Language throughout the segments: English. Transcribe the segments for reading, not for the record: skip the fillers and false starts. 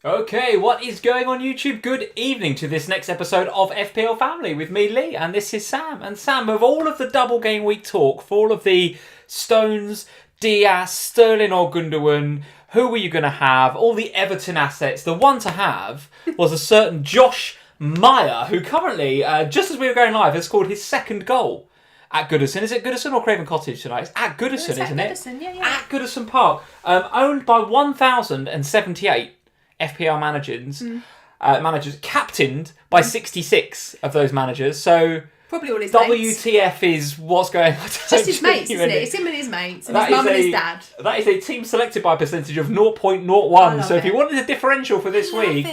Okay, what is going on YouTube? Good evening to this next episode of FPL Family with me, Lee, and this is Sam. And Sam, with all of the double game week talk, for all of the Stones, Diaz, Sterling or Gundogan, who were you going to have, all the Everton assets, the one to have was a certain Josh Meyer, who currently, just as we were going live, has scored his second goal at Goodison. Is it Goodison or Craven Cottage tonight? It's at Goodison, isn't it? Goodison, yeah. At Goodison Park. Owned by 1,078 FPL managers, captained by 66 of those managers. So probably all his mates. WTF is what's going on. Just his mates, isn't it? It's him and his mates, and his mum and his dad. That is a team selected by a percentage of 0.01. So if you wanted a differential for this week,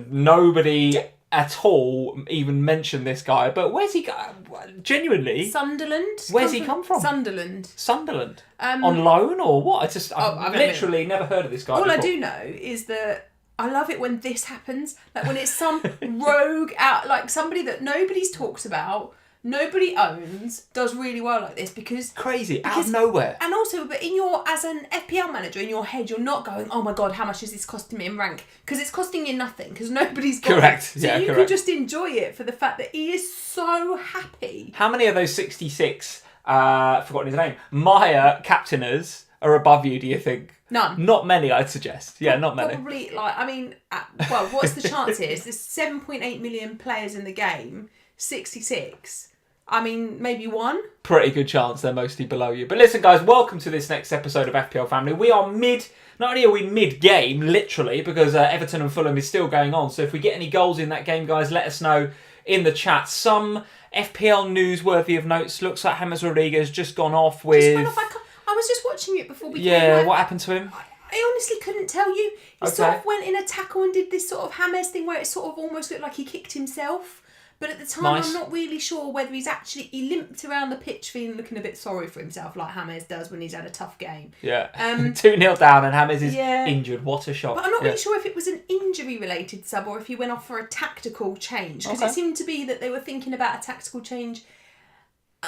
nobody at all even mentioned this guy. But where's he genuinely? Sunderland. Where's he come from? Sunderland. On loan or what? I've literally never heard of this guy All before. I do know is that I love it when this happens. Like when it's some rogue out, like somebody that nobody's talked about, nobody owns, does really well like this because out of nowhere. And also, but as an FPL manager, in your head, you're not going, oh my god, how much is this costing me in rank? Because it's costing you nothing because nobody's got correct. It. So you can just enjoy it for the fact that he is so happy. How many of those 66, forgotten his name, Meyer captainers are above you, do you think? None. Not many, I'd suggest. Yeah, not many. Probably, what's the chances? There's 7.8 million players in the game, 66. I mean, maybe one. Pretty good chance they're mostly below you. But listen, guys, welcome to this next episode of FPL Family. We are not only are we mid-game, literally, because Everton and Fulham is still going on. So if we get any goals in that game, guys, let us know in the chat. Some FPL news worthy of notes. Looks like James Rodriguez just gone off with... I was just watching it before we came Yeah, live. what happened to him? I honestly couldn't tell you. He sort of went in a tackle and did this sort of James thing where it sort of almost looked like he kicked himself. But at the time, I'm not really sure whether he limped around the pitch feeling looking a bit sorry for himself, like James does when he's had a tough game. Yeah. 2-0 down and James is injured. What a shock. But I'm not really sure if it was an injury-related sub or if he went off for a tactical change. Because it seemed to be that they were thinking about a tactical change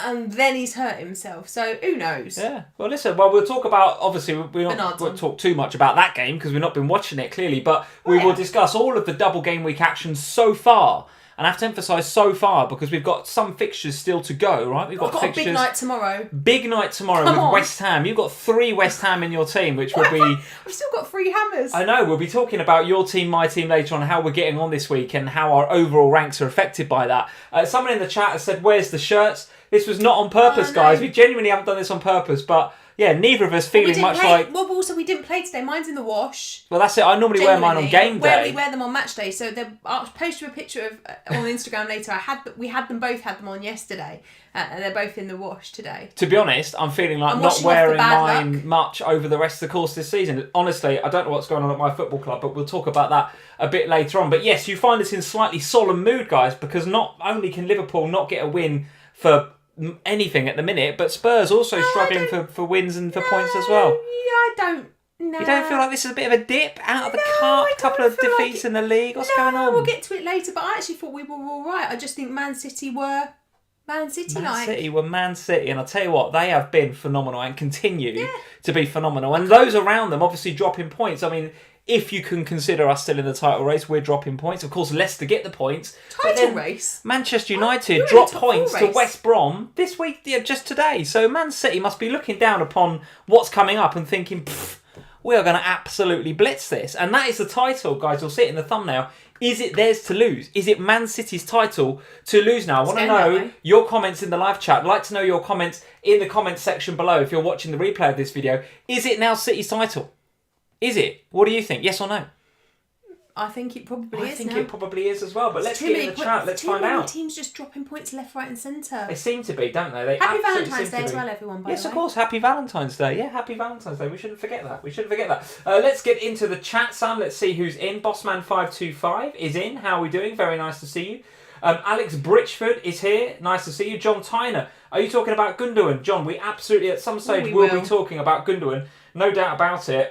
and then he's hurt himself. So who knows? Yeah. Well, listen. Well, we'll talk about. Obviously, we won't talk too much about that game because we've not been watching it clearly. But we will discuss all of the double game week actions so far. And I have to emphasise so far because we've got some fixtures still to go. Right? We've got fixtures. A big night tomorrow. Big night tomorrow with West Ham. You've got 3 West Ham in your team, which will be. I've still got 3 hammers. I know. We'll be talking about your team, my team later on, how we're getting on this week and how our overall ranks are affected by that. Someone in the chat has said, "Where's the shirts?" This was not on purpose, guys. We genuinely haven't done this on purpose, but yeah, neither of us feeling much like... Well, also, we didn't play today. Mine's in the wash. Well, that's it. I normally wear mine on game day. We wear them on match day. So I'll post you a picture of on Instagram later. We had them on yesterday, and they're both in the wash today. To be honest, I'm feeling like not wearing mine much over the rest of the course this season. Honestly, I don't know what's going on at my football club, but we'll talk about that a bit later on. But yes, you find us in slightly solemn mood, guys, because not only can Liverpool not get a win for anything at the minute, but Spurs also struggling for wins and for points as well. Yeah, I don't. No. You don't feel like this is a bit of a dip out of the cart? A couple of defeats in the league? What's going on? We'll get to it later, but I actually thought we were all right. I just think Man City were Man City, and I'll tell you what, they have been phenomenal and continue to be phenomenal. And those around them obviously dropping points. I mean, if you can consider us still in the title race, we're dropping points. Of course, Leicester get the points. Title race? Manchester United drop points to West Brom this week, just today. So Man City must be looking down upon what's coming up and thinking, we are going to absolutely blitz this. And that is the title, guys. You'll see it in the thumbnail. Is it theirs to lose? Is it Man City's title to lose now? I want to know your comments in the live chat. I'd like to know your comments in the comments section below if you're watching the replay of this video. Is it now City's title? Is it? What do you think? Yes or no? I think it probably is. I think it probably is as well. But let's get in the chat. Let's find out. Too many teams just dropping points left, right, and centre. They seem to be, don't they? Happy Valentine's Day as well, everyone. By the way. Yes, of course. Happy Valentine's Day. Yeah, happy Valentine's Day. We shouldn't forget that. Let's get into the chat, Sam. Let's see who's in. Bossman525 is in. How are we doing? Very nice to see you. Alex Britchford is here. Nice to see you. John Tyner. Are you talking about Gundogan? John, we absolutely at some stage will be talking about Gundogan. No doubt about it.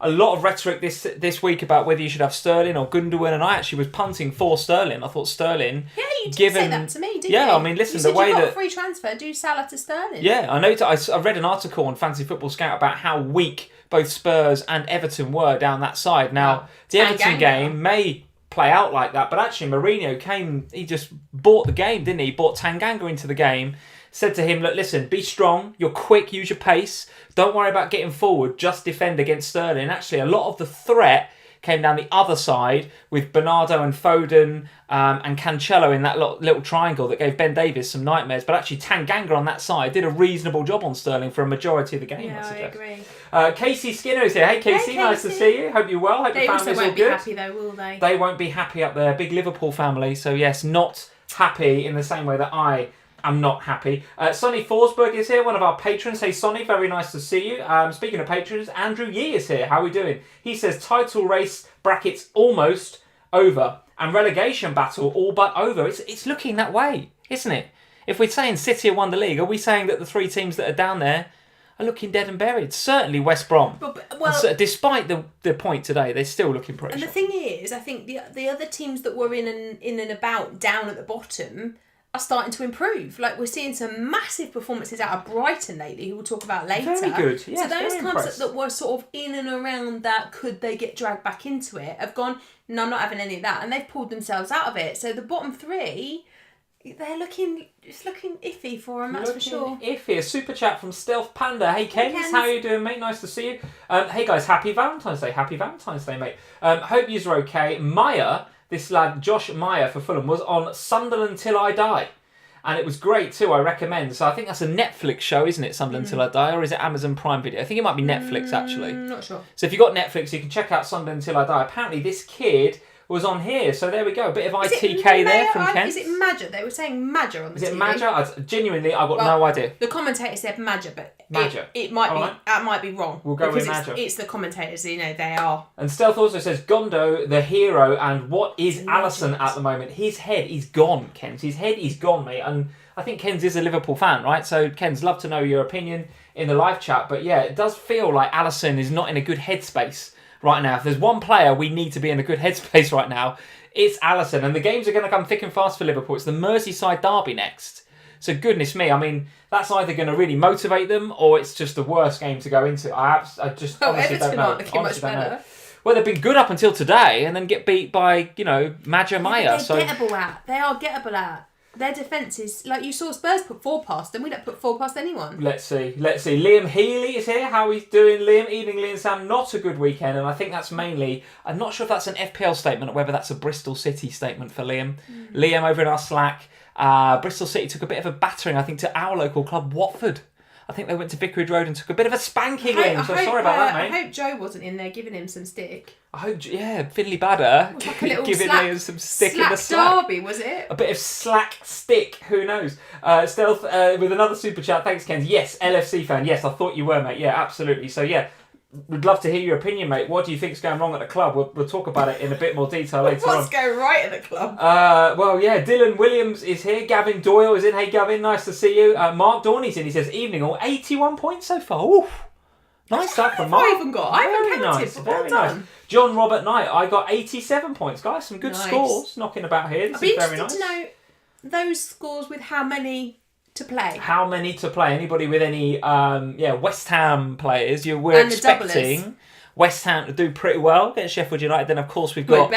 a lot of rhetoric this week about whether you should have Sterling or Gundogan, and I actually was punting for Sterling. I thought Sterling... Yeah, you did say that to me, didn't you? Yeah, I mean, listen, you said the way you've got that... a free transfer, do Salah to Sterling. Yeah, I know. I read an article on Fantasy Football Scout about how weak both Spurs and Everton were down that side. Now, the Everton game may play out like that, but actually Mourinho came, he just bought the game, didn't he? He bought Tanganga into the game, said to him, look, listen, be strong, you're quick, use your pace, don't worry about getting forward, just defend against Sterling. And actually, a lot of the threat came down the other side with Bernardo and Foden and Cancelo in that little triangle that gave Ben Davies some nightmares. But actually, Tanganga on that side did a reasonable job on Sterling for a majority of the game. Yeah, I agree. Casey Skinner is here. Hey, Casey, nice to see you. Hope you're well. Hope your family's all good. They also won't be happy, though, will they? They won't be happy up there. Big Liverpool family. So, yes, not happy in the same way that I am not happy. Sonny Forsberg is here, one of our patrons. Hey, Sonny, very nice to see you. Speaking of patrons, Andrew Yee is here. How are we doing? He says, title race brackets almost over and relegation battle all but over. It's looking that way, isn't it? If we're saying City have won the league, are we saying that the three teams that are down there are looking dead and buried? Certainly West Brom. So, despite the point today, they're still looking pretty. And the thing is, I think the other teams that were in and about down at the bottom are starting to improve. Like, we're seeing some massive performances out of Brighton lately, who we'll talk about later. Very good. Yes, so those clubs that were sort of in and around that, could they get dragged back into it, have gone, no, I'm not having any of that, and they've pulled themselves out of it. So the bottom three, it's looking iffy for them, that's for sure. Iffy. A super chat from Stealth Panda. Hey, Kens, how are you doing, mate? Nice to see you. Hey, guys, happy Valentine's Day. Happy Valentine's Day, mate. Hope you're okay. Maya, this lad, Josh Meyer for Fulham, was on Sunderland Till I Die. And it was great too, I recommend. So I think that's a Netflix show, isn't it? Sunderland Till I Die, or is it Amazon Prime Video? I think it might be Netflix, actually. Not sure. So if you've got Netflix, you can check out Sunderland Till I Die. Apparently this kid was on here, so there we go. A bit of ITK there from Kent. Is it Madger? They were saying Madger on the TV. Is it Madger? Genuinely, I've got no idea. The commentator said Madger, but Madger. It might be. That might be wrong. We'll go with Madger. It's the commentators, they are. And Stealth also says Gondo, the hero, and what is Alisson at the moment? His head is gone, Kens. His head is gone, mate. And I think Kens is a Liverpool fan, right? So Kens, love to know your opinion in the live chat. But yeah, it does feel like Alisson is not in a good headspace right now. If there's one player we need to be in a good headspace right now, it's Alisson. And the games are going to come thick and fast for Liverpool. It's the Merseyside derby next. So goodness me, I mean, that's either going to really motivate them or it's just the worst game to go into. I just honestly don't know. Everton aren't looking much better. Well, they've been good up until today and then get beat by, Madger Maya. They're gettable at. They are gettable at. Their defence is, like you saw Spurs put 4 past them. We don't put 4 past anyone. Let's see. Liam Healy is here. How are we doing, Liam? Evening, Lee and Sam. Not a good weekend, and I think that's mainly, I'm not sure if that's an FPL statement or whether that's a Bristol City statement for Liam. Liam over in our Slack. Bristol City took a bit of a battering, I think, to our local club, Watford. I think they went to Vicarage Road and took a bit of a spanking, Liam. So sorry about that, mate. I hope Joe wasn't in there giving him some stick. I hope, Finley Badder giving Liam some stick in the slack. Derby, was it? A bit of slack stick, who knows? Stealth with another super chat. Thanks, Ken. Yes, LFC fan. Yes, I thought you were, mate. Yeah, absolutely. So, yeah, we'd love to hear your opinion, mate. What do you think's going wrong at the club? We'll talk about it in a bit more detail later on. What's going right at the club? Dylan Williams is here. Gavin Doyle is in. Hey, Gavin, nice to see you. Mark Dorney's in. He says, evening all. 81 points so far. Oof. Nice stuff from Mark. I haven't got. I haven't counted. Nice. Very nice. John Robert Knight, I got 87 points, guys. Some good scores knocking about here. This is very nice. I'd be interested to know those scores with how many to play. How many to play? Anybody with any West Ham players? We're expecting West Ham to do pretty well against Sheffield United. Then of course we've got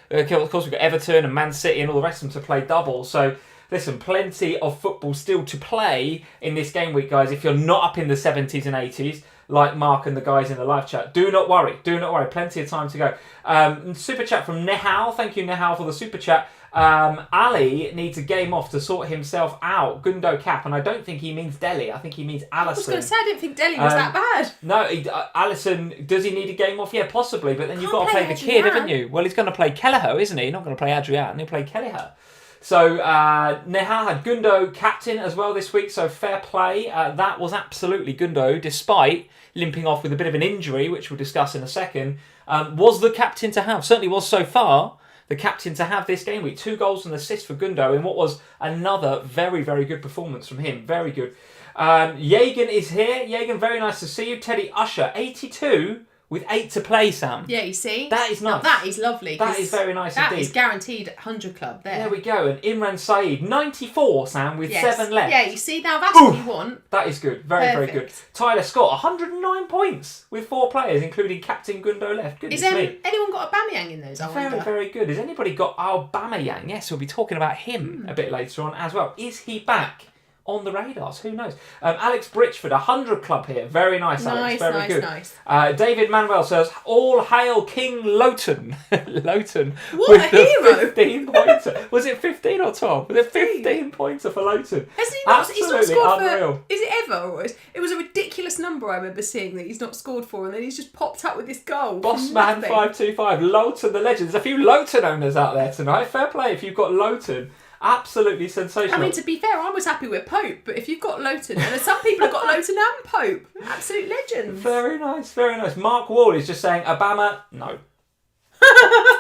Everton and Man City and all the rest of them to play double. So listen, plenty of football still to play in this game week, guys. If you're not up in the 70s and 80s, like Mark and the guys in the live chat, do not worry. Plenty of time to go. Super chat from Nehal. Thank you, Nehal, for the super chat. Ali needs a game off to sort himself out. Gundo cap, and I don't think he means Dele. I think he means Alisson. I was going to say, I didn't think Dele was that bad. No, Alisson, does he need a game off? Yeah, possibly, but then you've got to play the kid, haven't you? Well, he's going to play Kelleher, isn't he? He's not going to play Adrian, he'll play Kelleher. So, Nehal had Gundo captain as well this week, so fair play. That was absolutely Gundo, despite limping off with a bit of an injury, which we'll discuss in a second. Was the captain to have, certainly was so far, the captain to have this game week. 2 goals and assists for Gundo in what was another very, very good performance from him. Very good. Jagan is here. Jagan, very nice to see you. Teddy Usher, 82 with 8 to play, Sam. Yeah, you see? That is nice. Now, that is lovely. That is very nice that indeed. That is guaranteed 100 club there. There we go. And Imran Saeed, 94, Sam, with 7 left. Yeah, you see, now that's what you want. That is good. Very, very good. Tyler Scott, 109 points with 4 players, including Captain Gundo left. Goodness me. Anyone got Aubameyang in those? Very, very good. Has anybody got Aubameyang? Yes, we'll be talking about him a bit later on as well. Is he back on the radars? Who knows? Alex Britchford, 100 club here. Very nice, Alex. Very good. Nice. David Manuel says, all hail King Lowton. Lowton. What with a hero. 15 pointer. Was it 15 or 12? Was it 15 pointer for Lowton? Hasn't he not? He's not scored unreal. for... Is it ever? Or it was a ridiculous number I remember seeing that he's not scored for, and then he's just popped up with this goal. Bossman 525. Lowton the legend. There's a few Lowton owners out there tonight. Fair play if you've got Lowton. Absolutely sensational. I mean, to be fair, I was happy with Pope, but if you've got Lowton, and some people have got Lowton and Pope, absolute legends. Very nice, very nice. Mark Wall is just saying, Obama, no.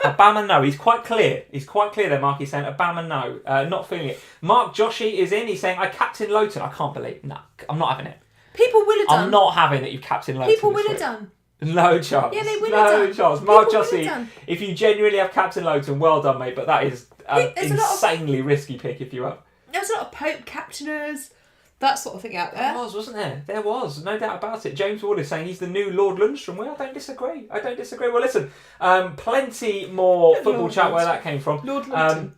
Obama, no. He's quite clear. He's quite clear there, Mark. He's saying, Obama, no. Not feeling it. Mark Joshi is in. He's saying, I captain Lowton. I can't believe. No, I'm not having it. People will have done. I'm not having it. You captain Lowton. People will have done. No chance. Yeah, they will have done. No chance. Mark Jossie, if you genuinely have Captain Lowton, well done, mate. But that is an insanely risky pick if you have. There's a lot of Pope captainers, that sort of thing out there. There was, wasn't there? There was, no doubt about it. James Ward is saying he's the new Lord Lundstrom. Well, I don't disagree. Well, listen, plenty more football chat where that came from. Lord Lundstrom.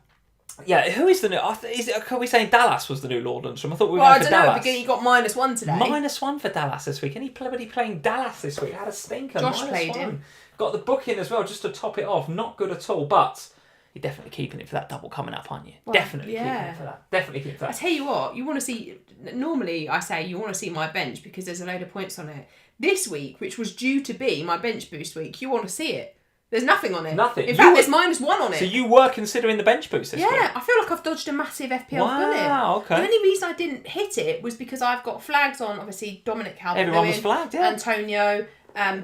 Yeah, who is the new... Are we saying Dallas was the new Lord Lundstrom? I thought we were going for for Dallas. Because he got -1 today. -1 for Dallas this week. Anybody playing Dallas this week? Had a stinker. Josh played him. Got the book in as well, just to top it off. Not good at all, but you're definitely keeping it for that double coming up, aren't you? Well, definitely keeping it for that. Definitely keeping it for that. I tell you what, you want to see... Normally, I say you want to see my bench because there's a load of points on it. This week, which was due to be my bench boost week, you want to see it. There's nothing on it. Nothing. In fact, there's -1 on it. So you were considering the bench boost this week? Yeah, I feel like I've dodged a massive FPL bullet. Wow, okay. The only reason I didn't hit it was because I've got flags on, obviously, Dominic Calvert-Lewin. Everyone was flagged, yeah. Antonio,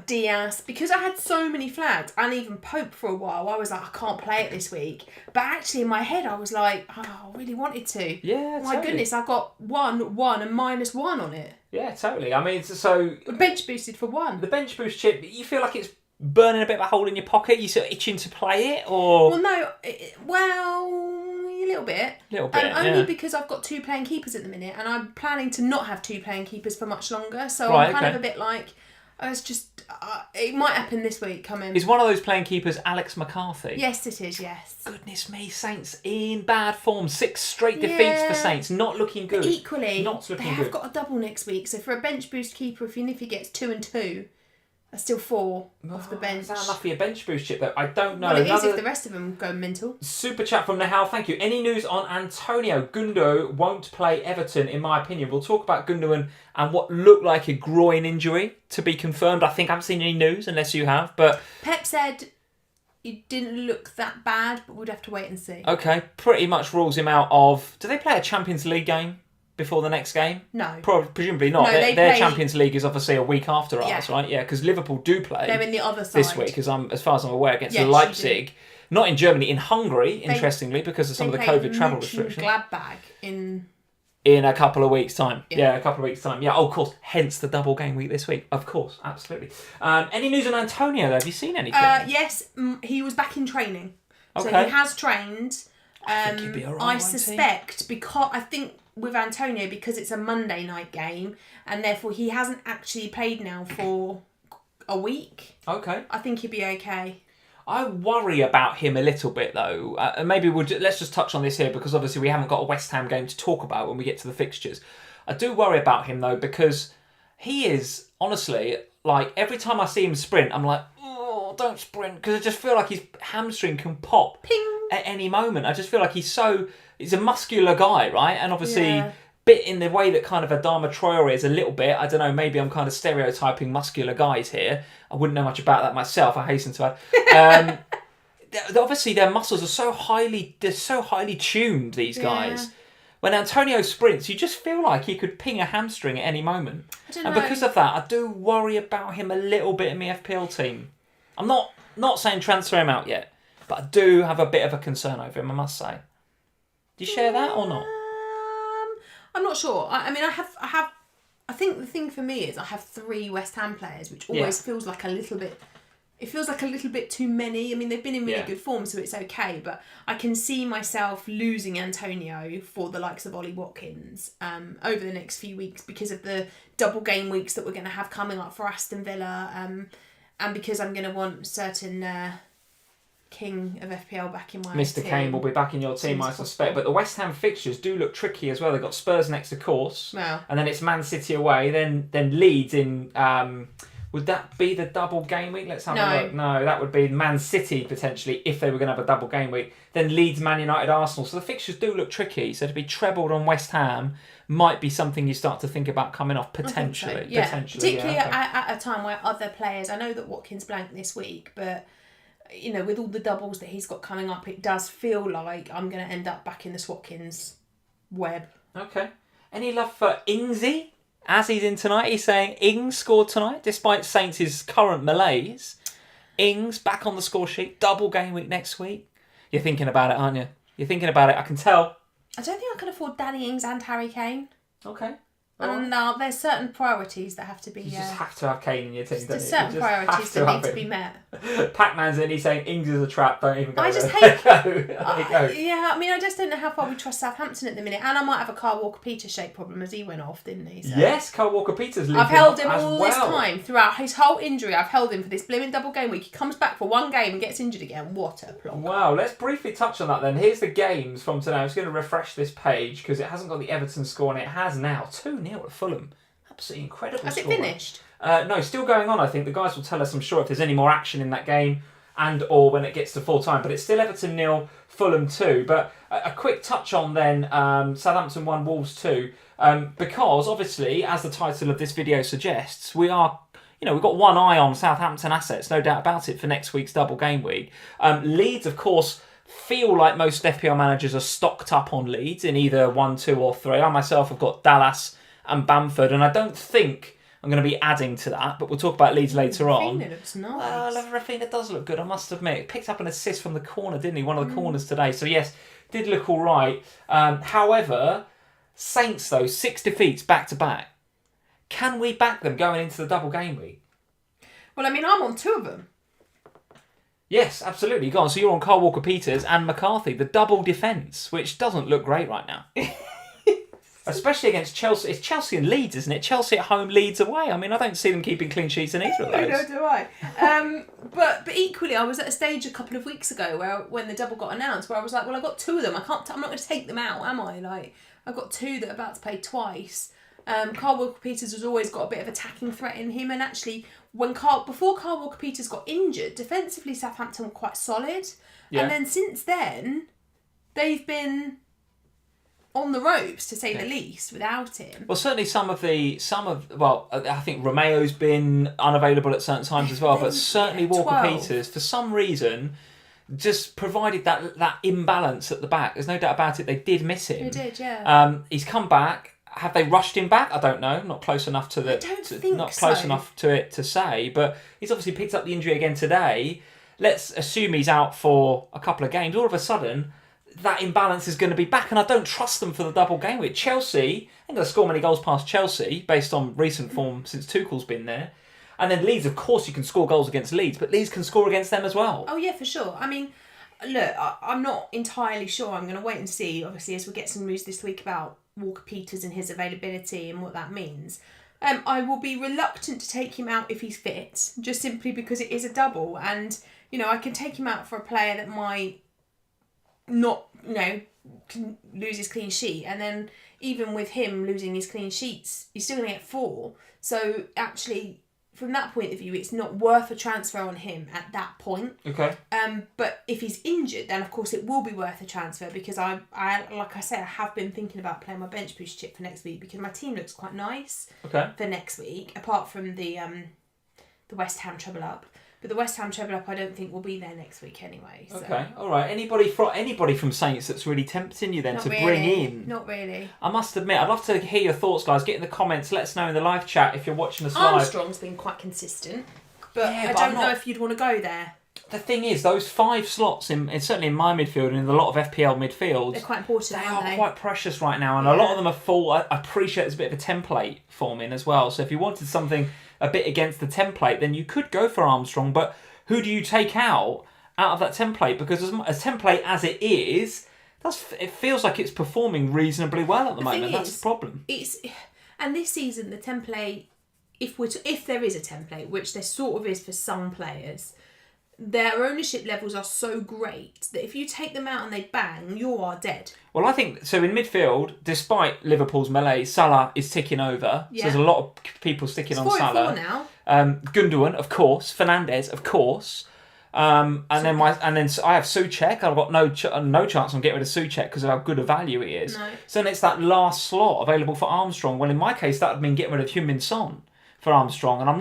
Diaz. Because I had so many flags, and even Pope for a while, I was like, I can't play it this week. But actually, in my head, I was like, oh, I really wanted to. Yeah, My goodness, I got 1, and -1 on it. Yeah, totally. I mean, so... Bench boosted for 1. The bench boost chip, you feel like it's burning a bit of a hole in your pocket? You sort of itching to play it, or...? Well, no. A little bit. Only because I've got 2 playing keepers at the minute, and I'm planning to not have 2 playing keepers for much longer. So I'm kind of a bit like, it's just, it might happen this week. Is one of those playing keepers Alex McCarthy? Yes, it is. Yes. Goodness me, Saints in bad form. 6 straight defeats for Saints. Not looking good. But equally, not looking they have got a double next week. So for a bench boost keeper, if he gets 2 and 2. That's still 4 off the bench. Is that enough for your bench boost chip, though? I don't know. Well, it is if the rest of them go mental. Super chat from Nahal, thank you. Any news on Antonio? Gundo won't play Everton, in my opinion. We'll talk about Gundogan and what looked like a groin injury to be confirmed. I think I haven't seen any news, unless you have. But Pep said it didn't look that bad, but we'd have to wait and see. Okay, pretty much rules him out of... Do they play a Champions League game before the next game? No. Presumably not. No, their Champions League is obviously a week after ours, right? Yeah, because Liverpool do play. They're in the other side. This week, as far as I'm aware, against Leipzig. Not in Germany, in Hungary, interestingly, because of some of the COVID travel restrictions. Gladbach in a couple of weeks' time. Yeah, a couple of weeks' time. Yeah, of course. Hence the double game week this week. Of course, absolutely. Any news on Antonio, though? Have you seen anything? Yes, he was back in training. Okay. So he has trained. I think he'd be all right, I suspect, because I think with Antonio, because it's a Monday night game, and therefore he hasn't actually played now for a week. Okay. I think he'll be okay. I worry about him a little bit, though. Maybe let's just touch on this here, because obviously we haven't got a West Ham game to talk about when we get to the fixtures. I do worry about him, though, because he is, honestly, like, every time I see him sprint, I'm like, oh, don't sprint, because I just feel like his hamstring can pop at any moment. I just feel like he's a muscular guy, right? And obviously... bit in the way that kind of Adama Traore is a little bit. I don't know, maybe I'm kind of stereotyping muscular guys here. I wouldn't know much about that myself, I hasten to add. Obviously their muscles are so highly tuned, these guys. When Antonio sprints, you just feel like he could ping a hamstring at any moment. And because of that, I do worry about him a little bit in my FPL team. I'm not saying transfer him out yet, but I do have a bit of a concern over him, I must say. Do you share that or not? I'm not sure. I mean, I have I think the thing for me is I have 3 West Ham players, which always feels like a little bit. It feels like a little bit too many. I mean, they've been in really good form, so it's okay. But I can see myself losing Antonio for the likes of Ollie Watkins over the next few weeks because of the double game weeks that we're going to have coming up for Aston Villa, and because I'm going to want certain King of FPL back in my team. Mr. Kane will be back in your team, I suspect. But the West Ham fixtures do look tricky as well. They've got Spurs next, of course, and then it's Man City away. Then Leeds in. Would that be the double game week? Let's have a look. No, that would be Man City potentially if they were going to have a double game week. Then Leeds, Man United, Arsenal. So the fixtures do look tricky. So to be trebled on West Ham might be something you start to think about coming off potentially. So. Yeah. Particularly at a time where other players. I know that Watkins blanked this week, but you know, with all the doubles that he's got coming up, it does feel like I'm going to end up back in the Swatkins web. Okay. Any love for Ingsy? As he's in tonight, he's saying Ings scored tonight, despite Saints' current malaise. Ings back on the score sheet, double game week next week. You're thinking about it, aren't you? You're thinking about it, I can tell. I don't think I can afford Danny Ings and Harry Kane. Okay. And there's certain priorities that have to be... You just have to have Kane in your team, don't you? There's certain priorities that need to be met. Pac-Man's in, he's saying Ings is a trap, don't even go I just there. hate... Yeah, I mean, I just don't know how far we trust Southampton at the minute. And I might have a Kyle Walker-Peters shape problem as he went off, didn't he? So. Yes, Kyle Walker-Peters. I've held him all this time. Throughout his whole injury, I've held him for this blooming double game week. He comes back for one game and gets injured again. What a plonker. Wow, let's briefly touch on that then. Here's the games from today. I'm just going to refresh this page because it hasn't got the Everton score on it. It has now. 2-0 at Fulham. Absolutely incredible. Has it finished? No, still going on, I think. The guys will tell us, I'm sure, if there's any more action in that game and or when it gets to full time. But it's still Everton 0, Fulham 2. But a quick touch on then, Southampton 1, Wolves 2. Because, obviously, as the title of this video suggests, we've got one eye on Southampton assets, no doubt about it, for next week's double game week. Leeds, of course, feel like most FPL managers are stocked up on Leeds in either 1, 2 or 3. I myself have got Dallas and Bamford, and I don't think I'm going to be adding to that, but we'll talk about Leeds later on. Rafinha looks nice. Rafinha does look good, I must admit. He picked up an assist from the corner, didn't he? One of the corners today. So yes, did look all right. However, Saints, though, 6 defeats back-to-back. Can we back them going into the double game week? Well, I mean, I'm on 2 of them. Yes, absolutely. Go on. So you're on Kyle Walker-Peters and McCarthy, the double defence, which doesn't look great right now. Especially against Chelsea. It's Chelsea and Leeds, isn't it? Chelsea at home, Leeds away. I mean, I don't see them keeping clean sheets in either of those. No, do I. But equally, I was at a stage a couple of weeks ago when the double got announced, where I was like, well, I've got 2 of them. I'm not going to take them out, am I? Like, I've got 2 that are about to play twice. Kyle Walker-Peters has always got a bit of attacking threat in him, and actually, before Kyle Walker-Peters got injured, defensively Southampton were quite solid, and then since then, they've been on the ropes, to say the least, without him. Well, certainly I think Romeo's been unavailable at certain times as well, but certainly Walker-Peters, for some reason, just provided that imbalance at the back. There's no doubt about it. They did miss him. They did, yeah. He's come back. Have they rushed him back? I don't know. Not close enough to enough to it to say. But he's obviously picked up the injury again today. Let's assume he's out for a couple of games. All of a sudden, that imbalance is going to be back, and I don't trust them for the double game week. Chelsea ain't going to score many goals past Chelsea based on recent form since Tuchel's been there. And then Leeds, of course, you can score goals against Leeds, but Leeds can score against them as well. Oh yeah, for sure. I mean, look, I'm not entirely sure. I'm going to wait and see, obviously, as we get some news this week about Walker-Peters and his availability and what that means. I will be reluctant to take him out if he's fit, just simply because it is a double, and I can take him out for a player that might not, can lose his clean sheet, and then even with him losing his clean sheets, he's still going to get 4. So actually, from that point of view, it's not worth a transfer on him at that point. Okay. But if he's injured, then of course it will be worth a transfer, because I like I said, I have been thinking about playing my bench boost chip for next week, because my team looks quite nice. Okay. For next week, apart from the West Ham treble up. But the West Ham treble up, I don't think will be there next week anyway. So. Okay, all right. Anybody from Saints that's really tempting you then bring in? Not really. I must admit, I'd love to hear your thoughts, guys. Get in the comments. Let us know in the live chat if you're watching us live. Armstrong's been quite consistent, but I don't know if you'd want to go there. the thing is, those 5 slots, and certainly in my midfield and in a lot of FPL midfields, they're quite important, they aren't are they? quite precious right now, and a lot of them are full. I appreciate there's a bit of a template forming as well, so if you wanted something a bit against the template, then you could go for Armstrong, but who do you take out of that template? Because as template as it is, it feels like it's performing reasonably well at the moment. That's the problem. And this season, the template, if there is a template, which there sort of is for some players, their ownership levels are so great that if you take them out and they bang, you are dead. Well, I think, so in midfield, despite Liverpool's malaise, Salah is ticking over. Yeah. So there's a lot of people sticking on Salah. 4 now. Gundogan, of course. Fernandes, of course. And then I have Souček. I've got no chance on getting rid of Souček because of how good a value he is. No. So then it's that last slot available for Armstrong. Well, in my case, that would mean getting rid of Heung-min Son for Armstrong, and I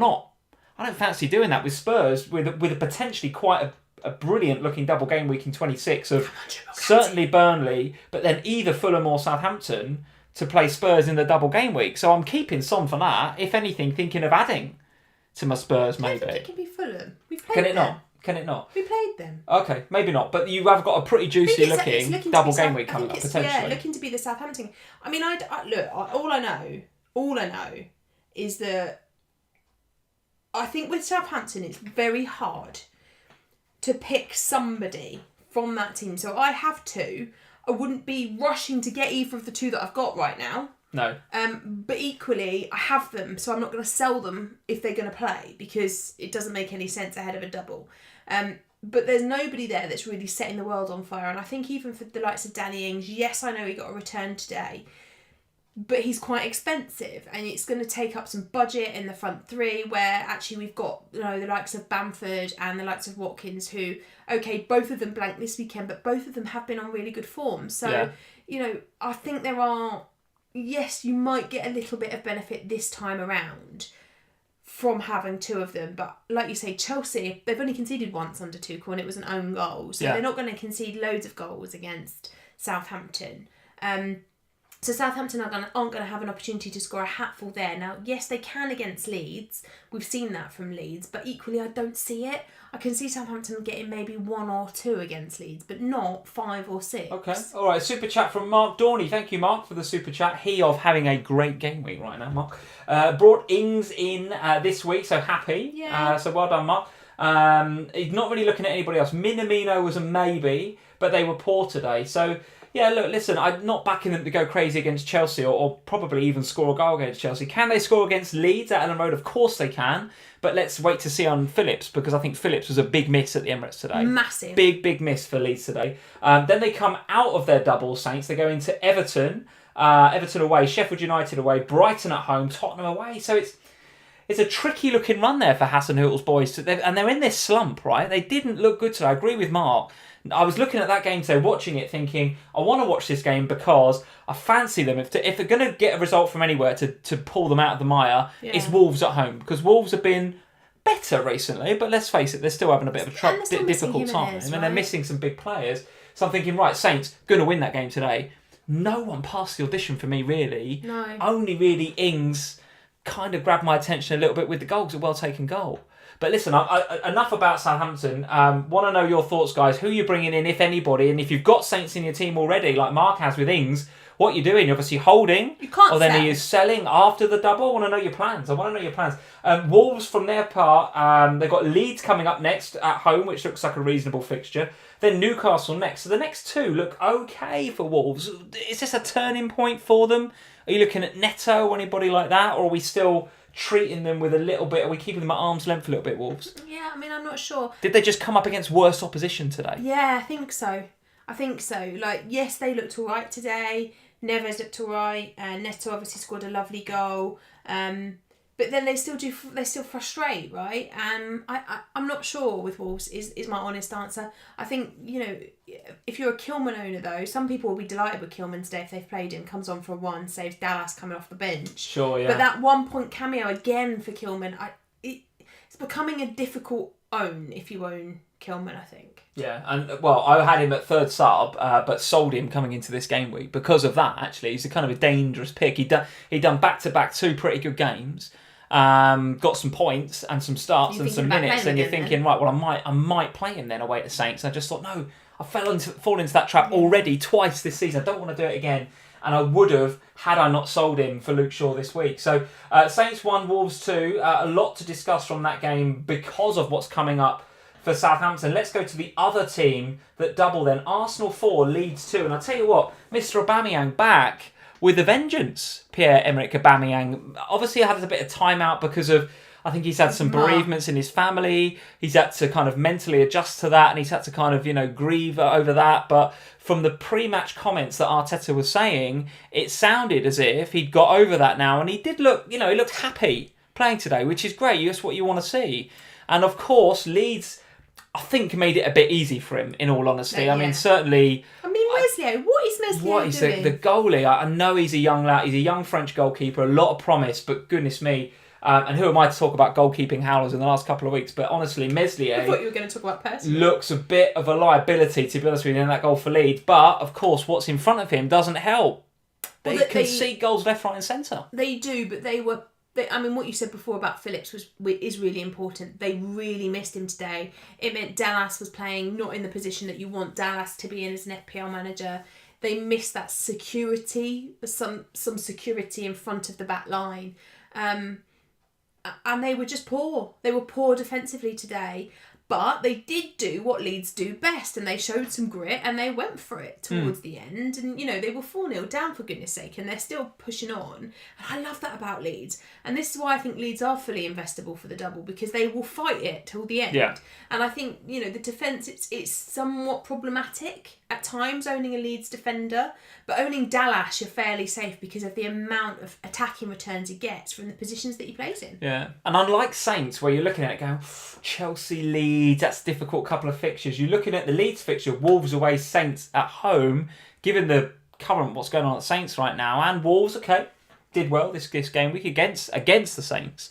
don't fancy doing that with Spurs with a potentially quite a brilliant looking double game week in 26 of certainly Burnley, but then either Fulham or Southampton to play Spurs in the double game week. So I'm keeping Son for that. If anything, thinking of adding to my Spurs maybe. I don't think it can be Fulham. We've played them. Can it not? We played them. Okay, maybe not. But you have got a pretty juicy looking double game week coming up potentially. Yeah, looking to be the Southampton. I mean, all I know is that I think with Southampton, it's very hard to pick somebody from that team. So I have 2. I wouldn't be rushing to get either of the 2 that I've got right now. No. But equally, I have them, so I'm not going to sell them if they're going to play because it doesn't make any sense ahead of a double. But there's nobody there that's really setting the world on fire. And I think even for the likes of Danny Ings, yes, I know he got a return today, but he's quite expensive and it's going to take up some budget in the front 3 where actually we've got the likes of Bamford and the likes of Watkins who, okay, both of them blanked this weekend, but both of them have been on really good form. So, I think there are, yes, you might get a little bit of benefit this time around from having 2 of them. But like you say, Chelsea, they've only conceded once under Tuchel and it was an own goal. So they're not going to concede loads of goals against Southampton. So Southampton aren't going to have an opportunity to score a hatful there. Now, yes, they can against Leeds. We've seen that from Leeds. But equally, I don't see it. I can see Southampton getting maybe 1 or 2 against Leeds, but not 5 or 6. Okay. All right. Super chat from Mark Dorney. Thank you, Mark, for the super chat. He of having a great game week right now, Mark. Brought Ings in this week, so happy. Yeah. So well done, Mark. He's not really looking at anybody else. Minamino was a maybe, but they were poor today. So... yeah, look, listen, I'm not backing them to go crazy against Chelsea or probably even score a goal against Chelsea. Can they score against Leeds at Ellen Road? Of course they can. But let's wait to see on Phillips because I think Phillips was a big miss at the Emirates today. Massive. Big miss for Leeds today. Then they come out of their double, Saints. They go into Everton. Everton away, Sheffield United away, Brighton at home, Tottenham away. So it's a tricky looking run there for Hasenhüttl's boys. And they're in this slump, right? They didn't look good today. I agree with Mark. I was looking at that game today, watching it, thinking, I want to watch this game because I fancy them. If they're going to get a result from anywhere to pull them out of the mire, it's Wolves at home. Because Wolves have been better recently, but let's face it, they're still having a bit of a difficult time. And they're missing some big players. So I'm thinking, right, Saints, going to win that game today. No one passed the audition for me, really. No. Only really Ings kind of grabbed my attention a little bit with the goal. It was a well-taken goal. But listen, enough about Southampton. Want to know your thoughts, guys. Who you're bringing in, if anybody, and if you've got Saints in your team already, like Mark has with Ings, what you're doing? You're obviously holding, you can't or then sell. Are you selling after the double? I want to know your plans. Wolves, from their part, they've got Leeds coming up next at home, which looks like a reasonable fixture. Then Newcastle next. So the next 2 look okay for Wolves. Is this a turning point for them? Are you looking at Neto or anybody like that, or are we still treating them with a little bit? Are we keeping them at arm's length a little bit, Wolves? Yeah, I mean, I'm not sure. Did they just come up against worse opposition today? Yeah, I think so. Like, yes, they looked all right today. Neves looked all right. Neto obviously scored a lovely goal. But then they still frustrate, right? I'm not sure with Wolves is my honest answer. I think, if you're a Kilman owner though, some people will be delighted with Kilman today if they've played him, comes on for a 1, saves Dallas coming off the bench. Sure, yeah. But that 1 point cameo again for Kilman, it's becoming a difficult own if you own Kilman, I think. Yeah, and I had him at third sub, but sold him coming into this game week because of that. Actually, he's a kind of a dangerous pick. He'd done back-to-back 2 pretty good games. got some points and some starts and some minutes, and you're thinking, right, well, I might play him then away to Saints. And I just thought, no, I've fallen into that trap already twice this season. I don't want to do it again. And I would have had I not sold him for Luke Shaw this week. So Saints 1, Wolves 2. A lot to discuss from that game because of what's coming up for Southampton. Let's go to the other team that double then. Arsenal 4, Leeds 2. And I'll tell you what, Mr. Aubameyang back with a vengeance. Pierre-Emerick Aubameyang. Obviously had a bit of time out because of, I think he's had some bereavements in his family. He's had to kind of mentally adjust to that, and he's had to kind of, grieve over that. But from the pre-match comments that Arteta was saying, it sounded as if he'd got over that now, and he did look, he looked happy playing today, which is great. That's what you want to see. And of course, Leeds, I think, made it a bit easy for him, in all honesty. Yeah. I mean, certainly... Wesley, what is Wesley doing? The goalie? I know he's a young lad. He's a young French goalkeeper, a lot of promise, but goodness me. And who am I to talk about goalkeeping howlers in the last couple of weeks? But honestly, Meslier... I thought you were going to talk about personally. Looks a bit of a liability, to be honest with you, in that goal for Leeds. But, of course, what's in front of him doesn't help. They concede goals left, right and centre. They do, but what you said before about Phillips is really important. They really missed him today. It meant Dallas was playing not in the position that you want Dallas to be in as an FPL manager. They missed that security, some security in front of the back line. And they were just poor. They were poor defensively today. But they did do what Leeds do best, and they showed some grit, and they went for it towards the end. And, they were 4-0 down, for goodness sake, and they're still pushing on. And I love that about Leeds. And this is why I think Leeds are fully investable for the double, because they will fight it till the end. Yeah. And I think, the defence, it's somewhat problematic at times, owning a Leeds defender. But owning Dallas, you're fairly safe because of the amount of attacking returns he gets from the positions that he plays in. Yeah. And unlike Saints, where you're looking at it going, Chelsea, Leeds, that's a difficult couple of fixtures. You're looking at the Leeds fixture, Wolves away, Saints at home. Given the current what's going on at Saints right now, and Wolves, did well this game week against the Saints.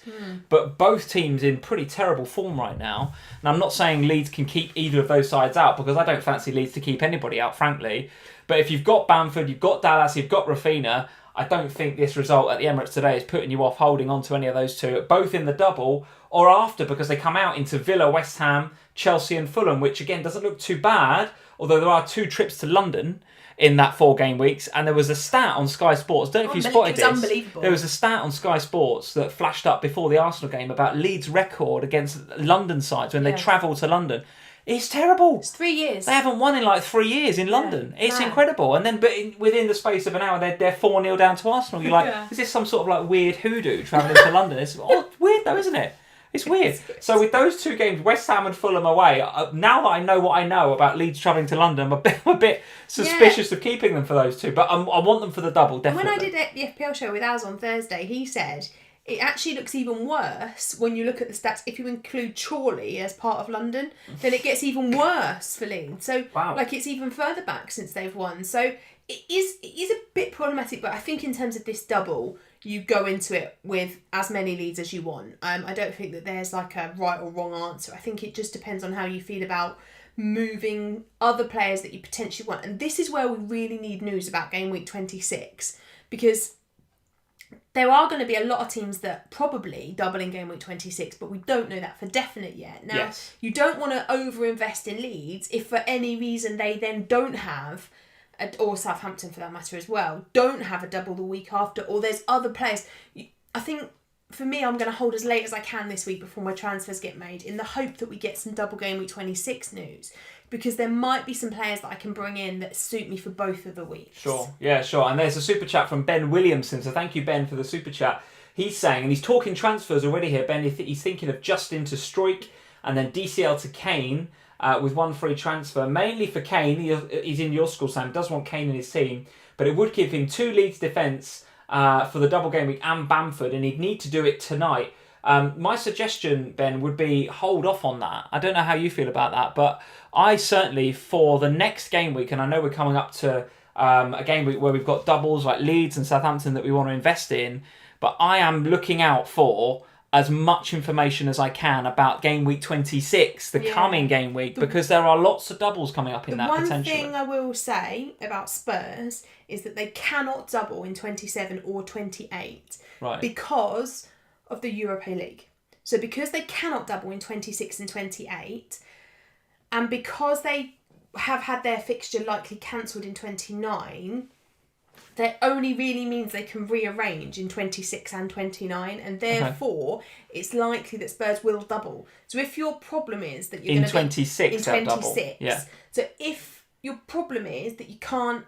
But both teams in pretty terrible form right now. And I'm not saying Leeds can keep either of those sides out, because I don't fancy Leeds to keep anybody out, frankly. But if you've got Bamford, you've got Dallas, you've got Rafinha, I don't think this result at the Emirates today is putting you off holding on to any of those two, both in the double or after, because they come out into Villa, West Ham, Chelsea and Fulham, which again doesn't look too bad, although there are 2 trips to London in that 4 game weeks. And there was a stat on Sky Sports, I don't know if you spotted this. Unbelievable. There was a stat on Sky Sports that flashed up before the Arsenal game about Leeds' record against London sides when they travel to London. It's terrible. It's 3 years. They haven't won in like 3 years in London. It's incredible. And then within the space of an hour, they're 4-0 down to Arsenal. You're like, is this some sort of like weird hoodoo travelling to London? It's weird though, isn't it? It's weird. So with those 2 games, West Ham and Fulham away, now that I know what I know about Leeds travelling to London, I'm a bit suspicious of keeping them for those 2. But I want them for the double, definitely. And when I did the FPL show with Az on Thursday, he said it actually looks even worse when you look at the stats. If you include Chorley as part of London, then it gets even worse for Leeds. So it's even further back since they've won. So it is a bit problematic, but I think in terms of this double, you go into it with as many leads as you want. I don't think that there's like a right or wrong answer. I think it just depends on how you feel about moving other players that you potentially want. And this is where we really need news about game week 26, because there are going to be a lot of teams that probably double in game week 26, but we don't know that for definite yet. Now, you don't want to over-invest in Leeds if for any reason they then don't have, or Southampton for that matter as well, don't have a double the week after, or there's other players. I think, for me, I'm going to hold as late as I can this week before my transfers get made, in the hope that we get some double game week 26 news, because there might be some players that I can bring in that suit me for both of the weeks. Sure. And there's a super chat from Ben Williamson, so thank you, Ben, for the super chat. He's saying, and he's talking transfers already here, Ben, he's thinking of Justin to Struijk and then DCL to Kane, with 1 free transfer, mainly for Kane. He's in your school, Sam, does want Kane in his team, but it would give him 2 Leeds defence for the double game week and Bamford, and he'd need to do it tonight. My suggestion, Ben, would be hold off on that. I don't know how you feel about that, but I certainly, for the next game week, and I know we're coming up to a game week where we've got doubles like Leeds and Southampton that we want to invest in, but I am looking out for as much information as I can about game week 26, the coming game week, because there are lots of doubles coming up in that potentially. One thing I will say about Spurs is that they cannot double in 27 or 28. Right. Because of the Europa League. So because they cannot double in 26 and 28, and because they have had their fixture likely cancelled in 29, that only really means they can rearrange in 26 and 29, and therefore it's likely that Spurs will double. So if your problem is that you're going to be in 26, yeah. So if your problem is that you can't,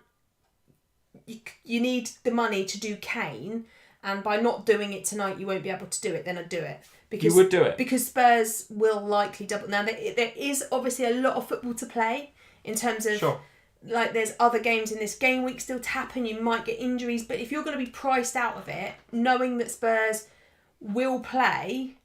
you need the money to do Kane, and by not doing it tonight you won't be able to do it, then I'd do it. Because, you would do it? Because Spurs will likely double. Now, there is obviously a lot of football to play in terms of... Sure. Like, there's other games in this game week still to happen. You might get injuries. But if you're going to be priced out of it, knowing that Spurs will play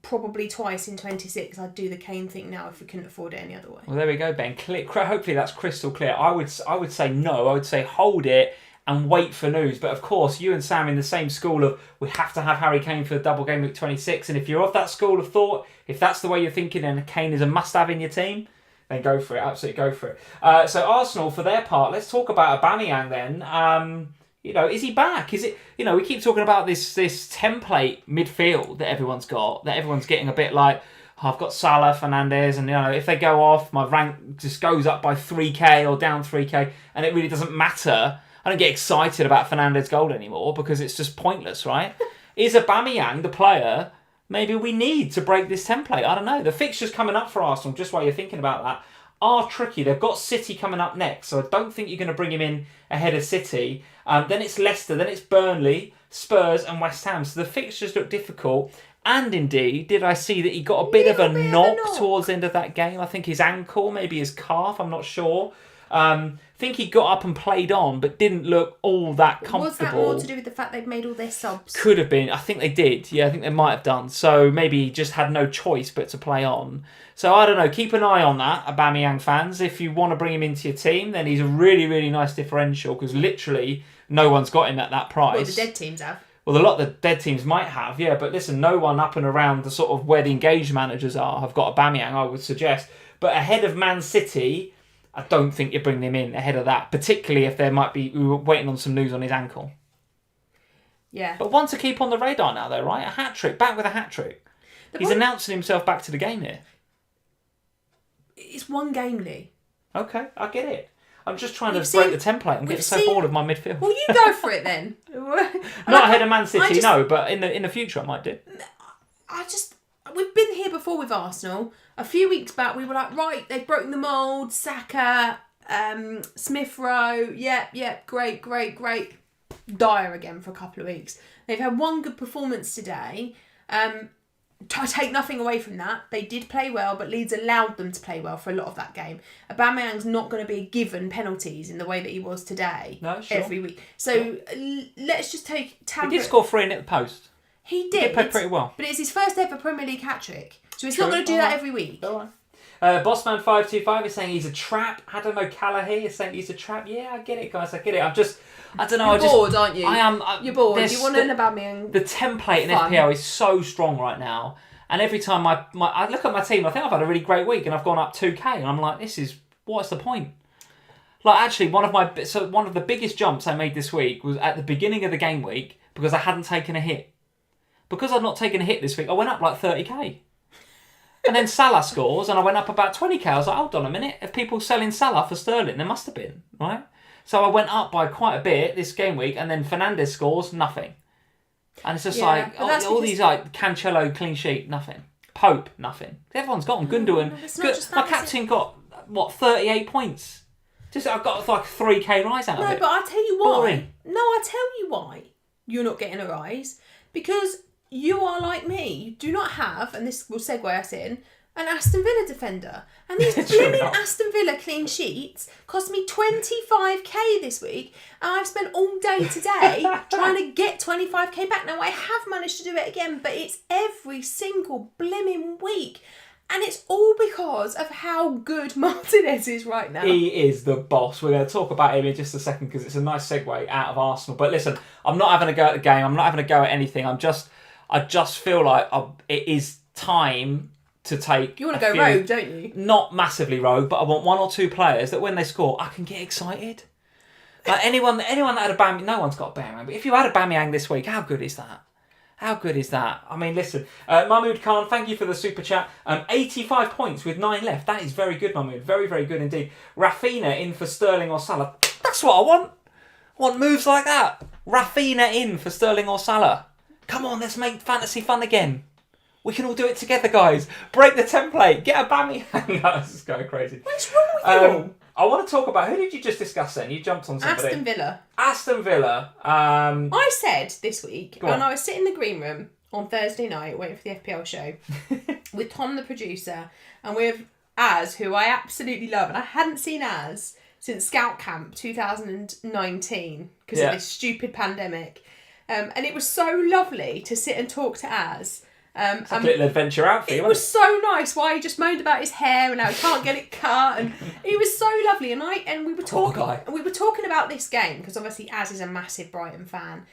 probably twice in 26, I'd do the Kane thing now if we couldn't afford it any other way. Well, there we go, Ben. Hopefully that's crystal clear. I would say no. I would say hold it and wait for news. But of course, you and Sam in the same school of we have to have Harry Kane for the double game week 26. And if you're of that school of thought, if that's the way you're thinking and Kane is a must-have in your team, then go for it. Absolutely go for it. So Arsenal, for their part, let's talk about Aubameyang then. Is he back? Is it? We keep talking about this template midfield that everyone's got, that everyone's getting a bit like, oh, I've got Salah, Fernandes, and if they go off, my rank just goes up by 3k or down 3k, and it really doesn't matter. I don't get excited about Fernandes' goal anymore because it's just pointless, right? Is Aubameyang the player maybe we need to break this template? I don't know. The fixtures coming up for Arsenal, just while you're thinking about that, are tricky. They've got City coming up next, so I don't think you're going to bring him in ahead of City. Then it's Leicester, then it's Burnley, Spurs and West Ham. So the fixtures look difficult. And indeed, did I see that he got a bit of a knock towards the end of that game? I think his ankle, maybe his calf, I'm not sure. I think he got up and played on, but didn't look all that comfortable. Was that more to do with the fact they'd made all their subs? Could have been. I think they did. Yeah, I think they might have done. So maybe he just had no choice but to play on. So I don't know. Keep an eye on that, Aubameyang fans. If you want to bring him into your team, then he's a really, really nice differential because literally no one's got him at that price. Well, the dead teams have. Well, a lot of the dead teams might have, yeah. But listen, no one up and around the sort of where the engaged managers are have got Aubameyang, I would suggest. But ahead of Man City, I don't think you're bringing him in ahead of that, particularly if we were waiting on some news on his ankle. Yeah. But one to keep on the radar now, though, right? A hat-trick, back with a hat-trick. He's announcing himself back to the game here. It's one game, Lee. Okay, I get it. I'm just trying to break the template. I'm getting so bored of my midfield. Well, you go for it then. Not ahead of Man City, no, but in the future I might do. We've been here before with Arsenal. A few weeks back, we were like, right, they've broken the mould. Saka, Smith Rowe, yep, great. Dire again for a couple of weeks. They've had one good performance today. I take nothing away from that. They did play well, but Leeds allowed them to play well for a lot of that game. Aubameyang's not going to be given penalties in the way that he was today. No, sure. Every week. So let's just take... He did score 3 at the post. He did. He played pretty well. But it's his first ever Premier League hat-trick. So he's not going to do that every week. All right. Bossman525 is saying he's a trap. I don't know, Callagher is saying he's a trap. Yeah, I get it, guys. I get it. I don't know. You're bored, aren't you? I am. You're bored. You want to know about me? The template in FPL is so strong right now. And every time I look at my team, I think I've had a really great week and I've gone up 2k. And I'm like, what's the point? Like, actually, one of the biggest jumps I made this week was at the beginning of the game week because I hadn't taken a hit. Because I'd not taken a hit this week, I went up like 30k. And then Salah scores, and I went up about 20k. I was like, hold on a minute. If people selling Salah for Sterling, there must have been, right? So I went up by quite a bit this game week, and then Fernandes scores, nothing. And it's just all these like Cancelo clean sheet, nothing. Pope, nothing. Everyone's got them. Gundogan. My captain got, 38 points. I got like a 3k rise out of it. No, but I'll tell you why. Boring. No, I'll tell you why you're not getting a rise. Because you are like me. You do not have, and this will segue us in, an Aston Villa defender. And these blooming Aston Villa clean sheets cost me 25k this week. And I've spent all day today trying to get 25k back. Now, I have managed to do it again, but it's every single blooming week. And it's all because of how good Martinez is right now. He is the boss. We're going to talk about him in just a second because it's a nice segue out of Arsenal. But listen, I'm not having a go at the game. I'm not having a go at anything. I just feel like it is time to take... You want to go rogue, don't you? Not massively rogue, but I want 1 or 2 players that when they score, I can get excited. Like anyone that had Aubameyang... No one's got Aubameyang, but if you had Aubameyang this week, how good is that? How good is that? I mean, listen, Mahmood Khan, thank you for the super chat. 85 points with 9 left. That is very good, Mahmood. Very, very good indeed. Rafinha in for Sterling or Salah. That's what I want. I want moves like that. Rafinha in for Sterling or Salah. Come on, let's make fantasy fun again. We can all do it together, guys. Break the template. Get Aubameyang. This is going crazy. What's wrong with you all? I want to talk about, who did you just discuss then? You jumped on somebody. Aston Villa. I said this week, when I was sitting in the green room on Thursday night waiting for the FPL show with Tom the producer and with Az, who I absolutely love, and I hadn't seen Az since Scout Camp 2019 because of this stupid pandemic. And it was so lovely to sit and talk to Az. It's a little adventure out for you. It was so nice. Why he just moaned about his hair and how he can't get it cut, and it was so lovely. And we were talking about this game because obviously Az is a massive Brighton fan,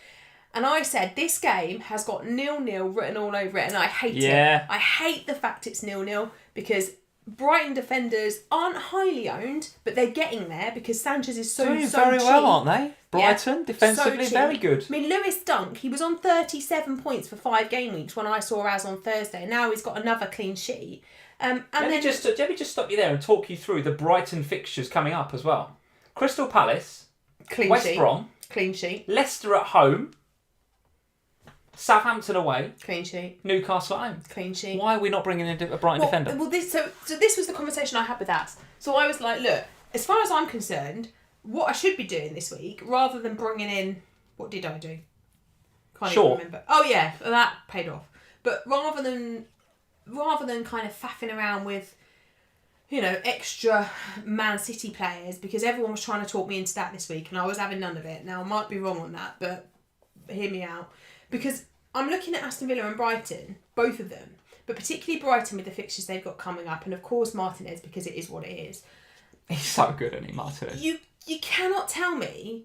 and I said this game has got 0-0 written all over it, and I hate it. I hate the fact it's 0-0 because Brighton defenders aren't highly owned, but they're getting there because Sanchez is so very cheap. well, aren't they? Brighton, defensively, so very good. I mean, Lewis Dunk, he was on 37 points for 5 game weeks when I saw Az on Thursday. Now he's got another clean sheet. Let me just stop you there and talk you through the Brighton fixtures coming up as well. Crystal Palace, West Brom, clean sheet. Leicester at home, Southampton away, clean sheet. Newcastle at home, clean sheet. Why are we not bringing in a Brighton defender? Well, this was the conversation I had with Az. So I was like, look, as far as I'm concerned, what I should be doing this week, rather than bringing in, what did I do? Can't even remember. Oh yeah, that paid off. But rather than kind of faffing around with, extra Man City players, because everyone was trying to talk me into that this week, and I was having none of it. Now I might be wrong on that, but hear me out, because I'm looking at Aston Villa and Brighton, both of them, but particularly Brighton with the fixtures they've got coming up, and of course Martinez, because it is what it is. He's so good, isn't he, Martinez? You cannot tell me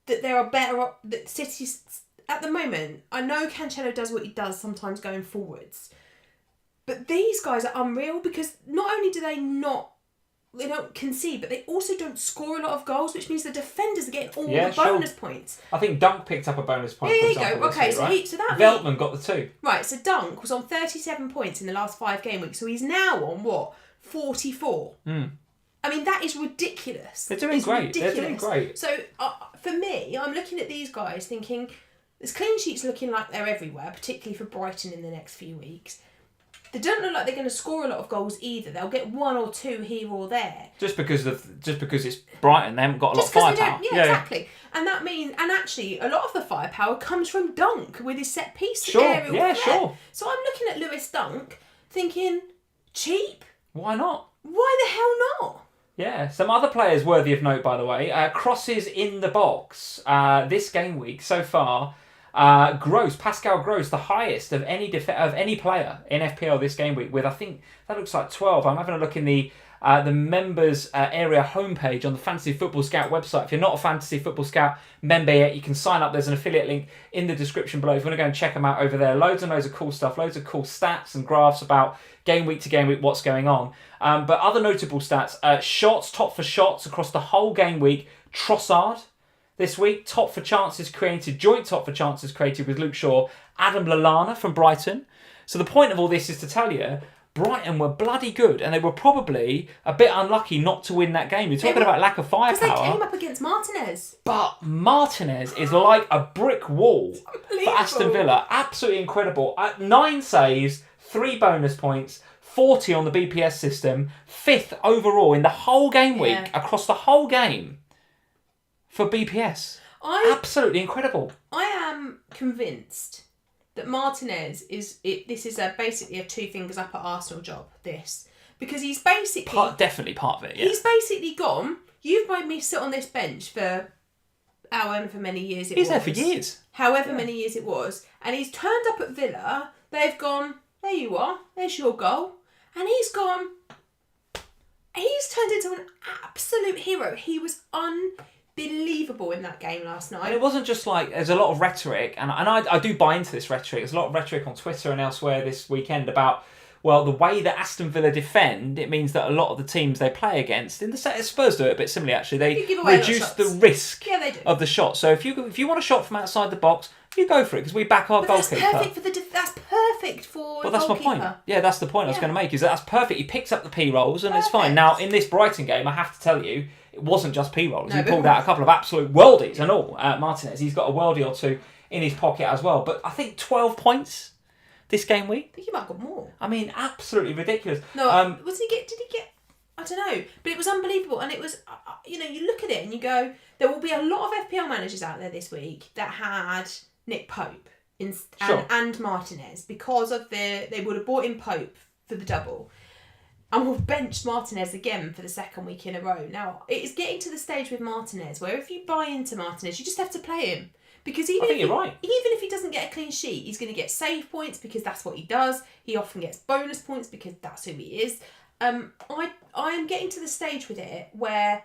that there are better... that City's... At the moment, I know Cancelo does what he does sometimes going forwards, but these guys are unreal because not only do they don't concede, but they also don't score a lot of goals, which means the defenders are getting all the bonus points. I think Dunk picked up a bonus point. There you go. Okay, so that Veltman got the 2. Right, so Dunk was on 37 points in the last 5 game weeks, so he's now on what? 44. I mean, that is ridiculous. They're doing great. Ridiculous. They're doing great. So, for me, I'm looking at these guys thinking, there's clean sheets looking like they're everywhere, particularly for Brighton in the next few weeks. They don't look like they're going to score a lot of goals either. They'll get 1 or 2 here or there. Just because it's Brighton, they haven't got a lot of firepower. Yeah, exactly. And that means, and actually, a lot of the firepower comes from Dunk with his set piece. Aerial play. So I'm looking at Lewis Dunk, thinking, cheap? Why not? Why the hell not? Yeah, some other players worthy of note, by the way. Crosses in the box this game week so far. Pascal Gross, the highest of any player in FPL this game week, with I think that looks like 12. I'm having a look in the members area homepage on the Fantasy Football Scout website. If you're not a Fantasy Football Scout member yet, you can sign up. There's an affiliate link in the description below if you want to go and check them out over there. Loads and loads of cool stuff, loads of cool stats and graphs about game week to game week, what's going on. But other notable stats, shots, top for shots across the whole game week. Trossard this week, top for chances created, joint top for chances created with Luke Shaw, Adam Lallana from Brighton. So the point of all this is to tell you, Brighton were bloody good, and they were probably a bit unlucky not to win that game. You're talking about lack of firepower. Because they came up against Martinez. But Martinez is like a brick wall for Aston Villa. Absolutely incredible. 9 saves, 3 bonus points, 40 on the BPS system, 5th overall in the whole game week, across the whole game for BPS. Absolutely incredible. I am convinced that Martinez is basically a 2 fingers up at Arsenal job, this. Because he's basically... definitely part of it, yeah. He's basically gone, you've made me sit on this bench for however many years it was. He's there for years. However many years it was. And he's turned up at Villa, they've gone, there you are, there's your goal. And he's gone... He's turned into an absolute hero. He was unbelievable in that game last night. And it wasn't just like, there's a lot of rhetoric, and I do buy into this rhetoric. There's a lot of rhetoric on Twitter and elsewhere this weekend about, well, the way that Aston Villa defend, it means that a lot of the teams they play against, Spurs do it a bit similarly actually, they reduce the risk of the shot. So if you want a shot from outside the box, You go for it, because we back our goalkeeper. That's perfect for Well, that's goalkeeper. my point. Yeah, that's the point I was going to make, is that's perfect. He picks up the P-rolls and it's fine. Perfect. Now, in this Brighton game, I have to tell you, it wasn't just P-rolls. He pulled out a couple of absolute worldies and all. Martinez, he's got a worldie or two in his pocket as well. But I think 12 points this game week. I think he might have got more. I mean, absolutely ridiculous. No, did he get... I don't know. But it was unbelievable. And it was, you look at it and you go, there will be a lot of FPL managers out there this week that had Nick Pope and Martinez, because of they would have bought in Pope for the double. And we've benched Martinez again for the second week in a row. Now, it is getting to the stage with Martinez where if you buy into Martinez, you just have to play him. Because I think you're right. Even if he doesn't get a clean sheet, he's going to get save points because that's what he does. He often gets bonus points because that's who he is. I am getting to the stage with it where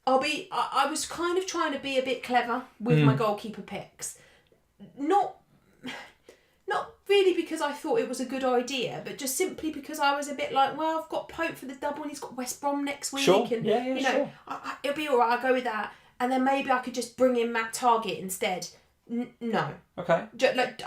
I was kind of trying to be a bit clever with my goalkeeper picks. Not really because I thought it was a good idea, but just simply because I was a bit like, well, I've got Pope for the double and he's got West Brom next week. Sure. And, sure. it'll be all right, I'll go with that. And then maybe I could just bring in Matt Target instead. No. Okay.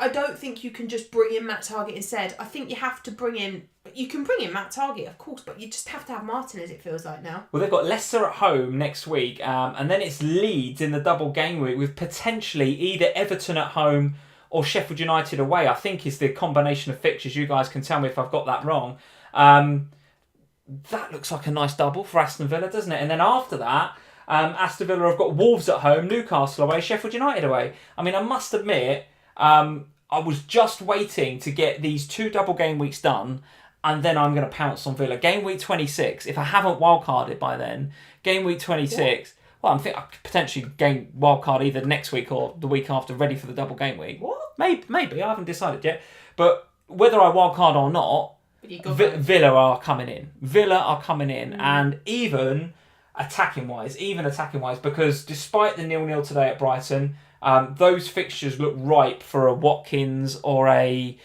I don't think you can just bring in Matt Target instead. I think you have to bring in... You can bring in Matt Target, of course, but you just have to have Martinez, it feels like now. Well, they've got Leicester at home next week, and then it's Leeds in the double game week with potentially either Everton at home or Sheffield United away, I think is the combination of fixtures. You guys can tell me if I've got that wrong. That looks like a nice double for Aston Villa, doesn't it? And then after that, Aston Villa have got Wolves at home, Newcastle away, Sheffield United away. I mean, I must admit, I was just waiting to get these 2 double game weeks done, and then I'm going to pounce on Villa. Game week 26, if I haven't wildcarded by then, game week 26... Well, I think I could potentially game wildcard either next week or the week after, ready for the double game week. What? Maybe. I haven't decided yet. But whether I wildcard or not, Villa are coming in. And even attacking-wise, because despite the 0-0 today at Brighton, those fixtures look ripe for a Watkins or a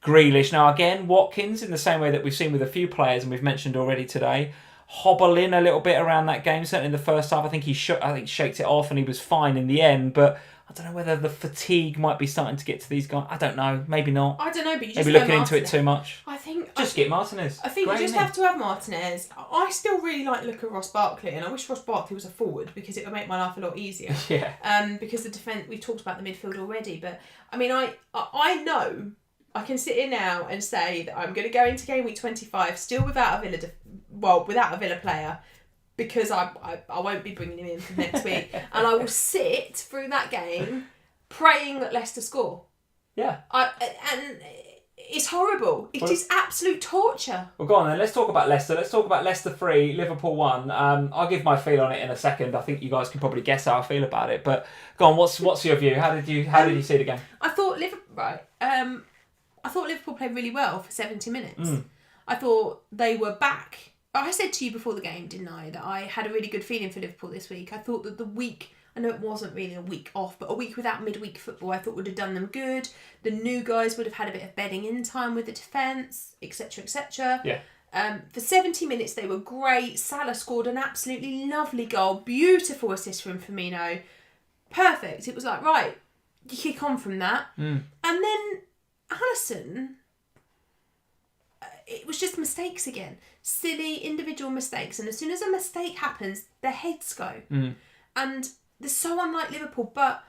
Grealish. Now, again, Watkins, in the same way that we've seen with a few players and we've mentioned already today, hobble in a little bit around that game. Certainly in the first half, I think he shaked it off and he was fine in the end. But I don't know whether the fatigue might be starting to get to these guys. I don't know. Maybe not. I don't know, but you just maybe looking into it too much. I think just get Martinez. I think you just have to have Martinez. I still really like look at Ross Barkley, and I wish Ross Barkley was a forward because it would make my life a lot easier. Yeah. Because the defence, we've talked about the midfield already, but I mean, I know. I can sit here now and say that I'm going to go into game week 25 still without a Villa player, because I won't be bringing him in for next week, and I will sit through that game praying that Leicester score. Yeah. And it's horrible. It is absolute torture. Well, go on then. Let's talk about Leicester. Let's talk about Leicester 3, Liverpool 1. I'll give my feel on it in a second. I think you guys can probably guess how I feel about it. But go on. What's your view? How did you see the game? I thought Liverpool played really well for 70 minutes. I thought they were back. I said to you before the game, didn't I, that I had a really good feeling for Liverpool this week. I thought that the week, I know it wasn't really a week off, but a week without midweek football I thought would have done them good. The new guys would have had a bit of bedding in time with the defence, etc, etc. Yeah. For 70 minutes they were great. Salah scored an absolutely lovely goal. Beautiful assist from Firmino. Perfect. It was like, right, you kick on from that. And then Alisson, it was just mistakes again. Silly individual mistakes. And as soon as a mistake happens, their heads go. And they're so unlike Liverpool. But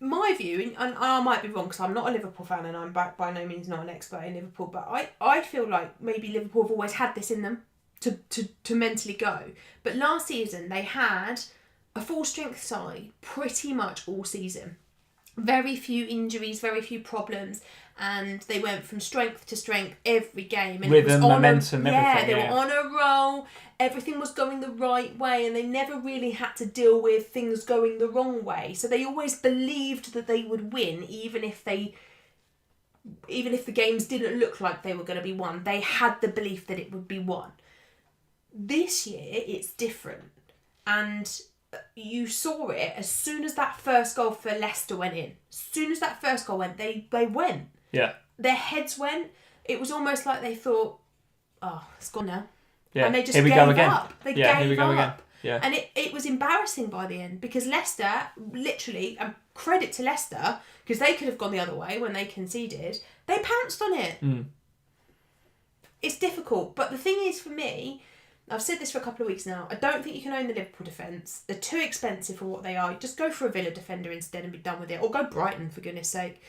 my view, and I might be wrong because I'm not a Liverpool fan and I'm by no means not an expert in Liverpool, but I feel like maybe Liverpool have always had this in them to mentally go. But last season, they had a full-strength side pretty much all season. Very few injuries, very few problems, and they went from strength to strength every game. And rhythm, it was momentum, everything. They were on a roll. Everything was going the right way, and they never really had to deal with things going the wrong way. So they always believed that they would win, even if the games didn't look like they were going to be won. They had the belief that it would be won. This year, it's different, and you saw it as soon as that first goal for Leicester went in. As soon as that first goal went, they went. Yeah. Their heads went. It was almost like they thought, oh, it's gone now. Yeah. And they just Here we gave go again. up. Here we go again. Yeah. And it was embarrassing by the end because Leicester literally, credit to Leicester, because they could have gone the other way when they conceded. They pounced on it. It's difficult. But the thing is, for me, I've said this for a couple of weeks now, I don't think you can own the Liverpool defence. They're too expensive for what they are. Just go for a Villa defender instead and be done with it. Or go Brighton, for goodness sake.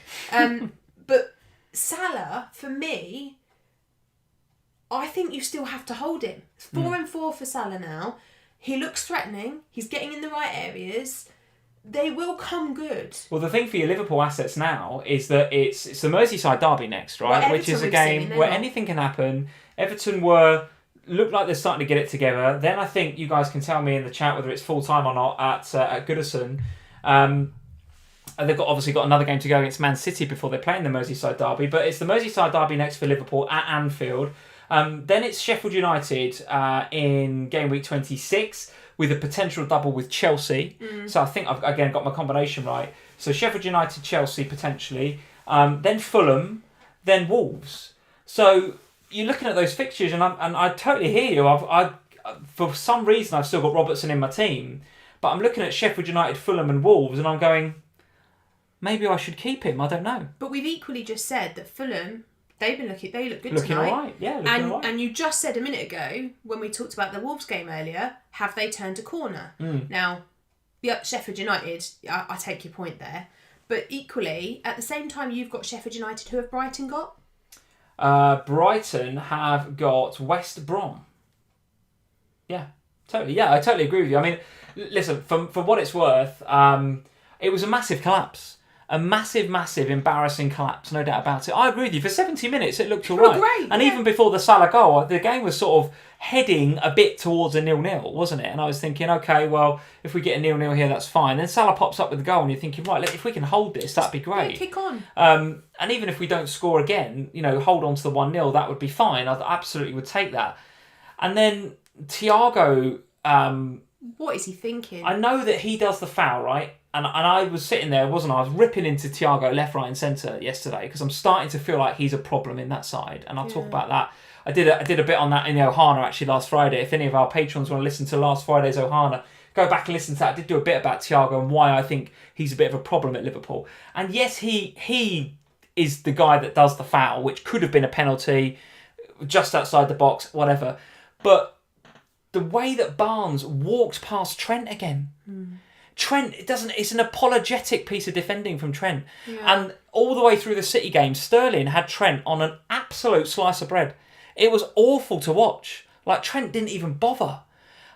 But Salah, for me, I think you still have to hold him. It's 4-4 for Salah now. He looks threatening. He's getting in the right areas. They will come good. Well, the thing for your Liverpool assets now is that it's the Merseyside derby next, right? Well, which is a game where anything can happen. Everton look like they're starting to get it together. Then I think you guys can tell me in the chat whether it's full time or not at Goodison. They've obviously got another game to go against Man City before they play in the Merseyside derby. But it's the Merseyside derby next for Liverpool at Anfield. Then it's Sheffield United in game week 26 with a potential double with Chelsea. So I think I've again got my combination right. So Sheffield United, Chelsea potentially. Then Fulham, then Wolves. So you're looking at those fixtures, and I totally hear you. I for some reason I've still got Robertson in my team, but I'm looking at Sheffield United, Fulham, and Wolves, and I'm going, maybe I should keep him. I don't know. But we've equally just said that Fulham, they look good looking tonight. All right. Yeah, looking all right. And you just said a minute ago when we talked about the Wolves game earlier, have they turned a corner? Now, Sheffield United, I take your point there, but equally at the same time you've got Sheffield United. Who have Brighton got? Brighton have got West Brom. Yeah, totally. Yeah, I totally agree with you. I mean, listen, for what it's worth, it was a massive collapse. A massive, embarrassing collapse, no doubt about it. I agree with you. For 70 minutes, it looked all right. Great, and even before the Salah goal, the game was sort of heading a bit towards a 0-0, wasn't it? And I was thinking, okay, well, if we get a 0-0 here, that's fine. Then Salah pops up with the goal, and you're thinking, right, if we can hold this, that'd be great. Yeah, kick on. And even if we don't score again, hold on to the 1-0, that would be fine. I absolutely would take that. And then Thiago... what is he thinking? I know that he does the foul, right? And I was sitting there, wasn't I? I was ripping into Thiago left, right and centre yesterday because I'm starting to feel like he's a problem in that side. And I'll talk about that. I did a bit on that in the OHANA actually last Friday. If any of our patrons want to listen to last Friday's OHANA, go back and listen to that. I did do a bit about Thiago and why I think he's a bit of a problem at Liverpool. And yes, he is the guy that does the foul, which could have been a penalty just outside the box, whatever. But the way that Barnes walked past Trent again... Trent, it's an apologetic piece of defending from Trent. Yeah. And all the way through the City game, Sterling had Trent on an absolute slice of bread. It was awful to watch. Like, Trent didn't even bother.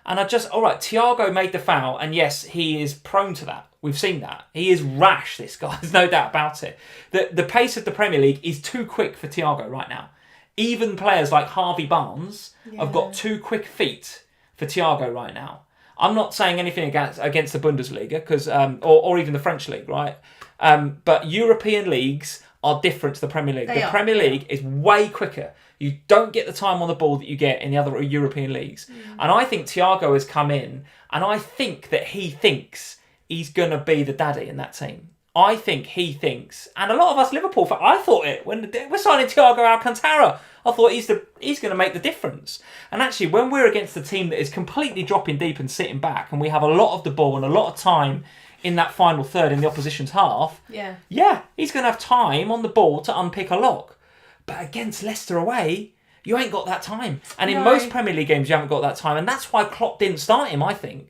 And Thiago made the foul, and yes, he is prone to that. We've seen that. He is rash, this guy. There's no doubt about it. The pace of the Premier League is too quick for Thiago right now. Even players like Harvey Barnes have got too quick feet for Thiago right now. I'm not saying anything against the Bundesliga because, or even the French league, right? But European leagues are different to the Premier League. The Premier League is way quicker. You don't get the time on the ball that you get in the other European leagues. And I think Thiago has come in, and I think that he thinks he's going to be the daddy in that team. I think he thinks, and a lot of us Liverpool fans, I thought it when we're signing Thiago Alcantara. I thought he's going to make the difference. And actually, when we're against a team that is completely dropping deep and sitting back, and we have a lot of the ball and a lot of time in that final third in the opposition's half, he's going to have time on the ball to unpick a lock. But against Leicester away, you ain't got that time. And in most Premier League games, you haven't got that time. And that's why Klopp didn't start him, I think.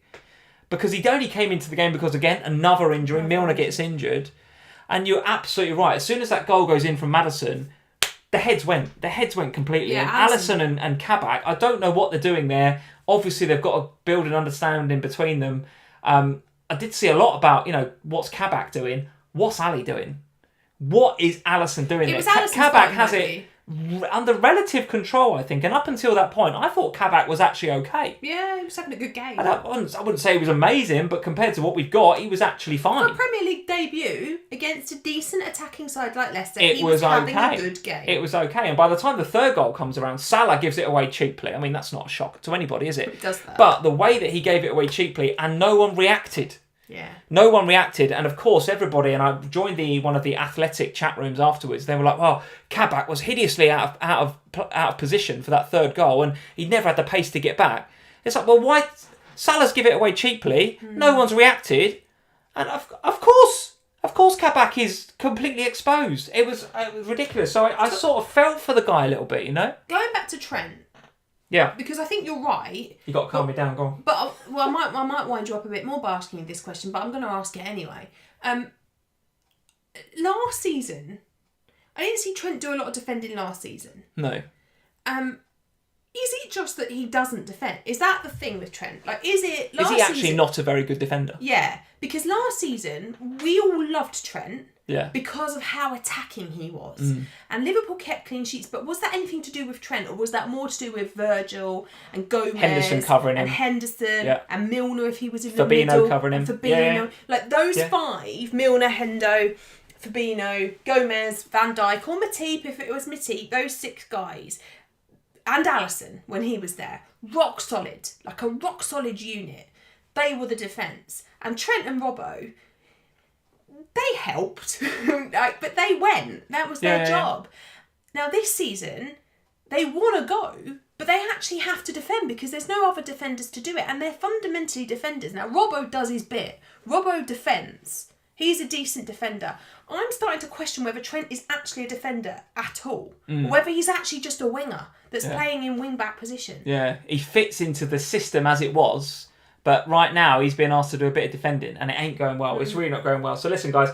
Because he only came into the game because, again, another injury. Milner gets injured. And you're absolutely right. As soon as that goal goes in from Maddison, the heads went completely. Yeah, and Alisson and Kabak, I don't know what they're doing there. Obviously, they've got to build an understanding between them. I did see a lot about, what's Kabak doing? What's Ali doing? What is Alisson doing there? Kabak has it under relative control, I think. And up until that point, I thought Kabak was actually okay. Yeah, he was having a good game. I wouldn't say he was amazing, but compared to what we've got, he was actually fine. For a Premier League debut against a decent attacking side like Leicester, he was having a good game. It was okay. And by the time the third goal comes around, Salah gives it away cheaply. I mean, that's not a shock to anybody, is it? It does that. But the way that he gave it away cheaply and no one reacted. Yeah. No one reacted, and of course everybody, and I joined one of the athletic chat rooms afterwards, they were like, well, Kabak was hideously out of position for that third goal and he never had the pace to get back. It's like, well, why Salah's give it away cheaply, no one's reacted, and of course course Kabak is completely exposed. It was ridiculous. So I sort of felt for the guy a little bit, you know? Going back to Trent. Yeah. Because I think you're right. You got to calm me down, go on. But I might wind you up a bit more by asking you this question, but I'm going to ask it anyway. Last season, I didn't see Trent do a lot of defending last season. No. Is it just that he doesn't defend? Is that the thing with Trent? Like, is he actually not a very good defender? Yeah, because last season we all loved Trent. Yeah. Because of how attacking he was. And Liverpool kept clean sheets, but was that anything to do with Trent, or was that more to do with Virgil and Gomez Henderson covering him, and Henderson and Milner if he was in Fabinho the middle, covering him, Fabinho, like those five, Milner, Hendo, Fabinho, Gomez, Van Dijk, or Matip if it was Matip, those 6 guys, and Alisson when he was there, rock solid, like a rock solid unit. They were the defence, and Trent and Robbo. They helped, but they went. That was their job. Now this season, they want to go, but they actually have to defend because there's no other defenders to do it, and they're fundamentally defenders. Now Robbo does his bit. Robbo defends. He's a decent defender. I'm starting to question whether Trent is actually a defender at all, or whether he's actually just a winger that's playing in wing-back position. Yeah, he fits into the system as it was. But right now, he's being asked to do a bit of defending, and it ain't going well. It's really not going well. So listen, guys,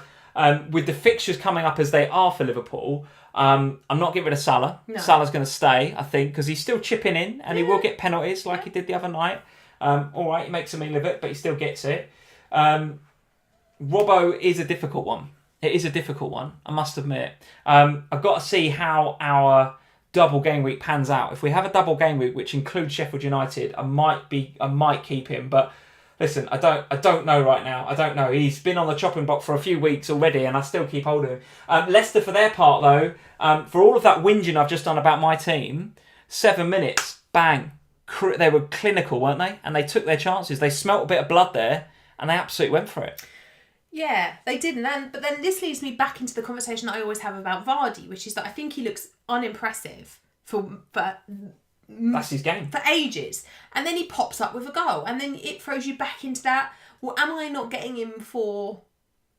with the fixtures coming up as they are for Liverpool, I'm not getting rid of Salah. No. Salah's going to stay, I think, because he's still chipping in, and he will get penalties like he did the other night. All right, he makes a meal of it, but he still gets it. Robbo is a difficult one. It is a difficult one, I must admit. I've got to see how our double game week pans out. If we have a double game week which includes Sheffield United, I might keep him, but listen, I don't know right now. I don't know. He's been on the chopping block for a few weeks already, and I still keep hold of him. Leicester, for their part though, for all of that whinging I've just done about my team, 7 minutes, bang, they were clinical, weren't they? And they took their chances. They smelt a bit of blood there, and they absolutely went for it. Yeah, they did. But then this leads me back into the conversation that I always have about Vardy, which is that I think he looks unimpressive for that's his game. For ages. And then he pops up with a goal. And then it throws you back into that, well, am I not getting him for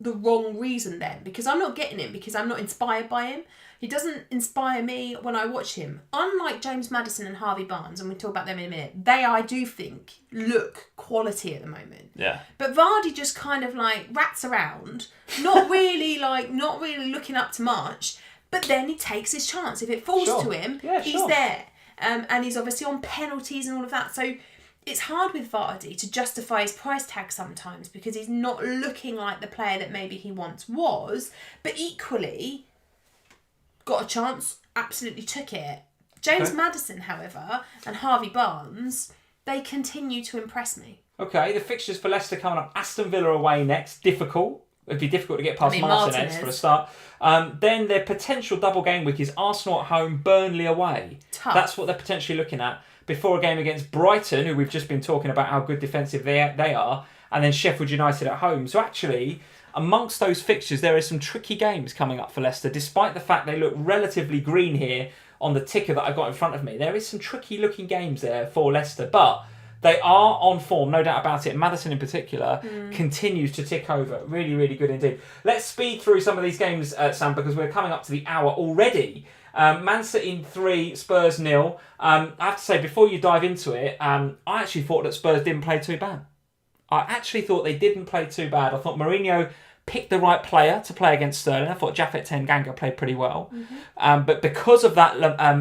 the wrong reason then? Because I'm not getting him because I'm not inspired by him. He doesn't inspire me when I watch him. Unlike James Maddison and Harvey Barnes, and we'll talk about them in a minute, they, I do think, look quality at the moment. Yeah. But Vardy just kind of like rats around, not really looking up to much, but then he takes his chance. If it falls to him, he's there. And he's obviously on penalties and all of that. So it's hard with Vardy to justify his price tag sometimes because he's not looking like the player that maybe he once was, but equally got a chance, absolutely took it. James Maddison, however, and Harvey Barnes, they continue to impress me. Okay, the fixtures for Leicester coming up. Aston Villa away next. Difficult. It'd be difficult to get past Martinez for a start. Then their potential double game week is Arsenal at home, Burnley away. Tough. That's what they're potentially looking at. Before a game against Brighton, who we've just been talking about how good defensive they are, and then Sheffield United at home. So actually, amongst those fixtures, there are some tricky games coming up for Leicester, despite the fact they look relatively green here on the ticker that I got in front of me. There is some tricky looking games there for Leicester, but they are on form, no doubt about it. Maddison in particular continues to tick over. Really, really good indeed. Let's speed through some of these games, Sam, because we're coming up to the hour already. Man City 3, Spurs 0. I have to say, before you dive into it, I actually thought that Spurs didn't play too bad. I actually thought they didn't play too bad. I thought Mourinho picked the right player to play against Sterling. I thought Japhet Tanganga played pretty well. But because of that,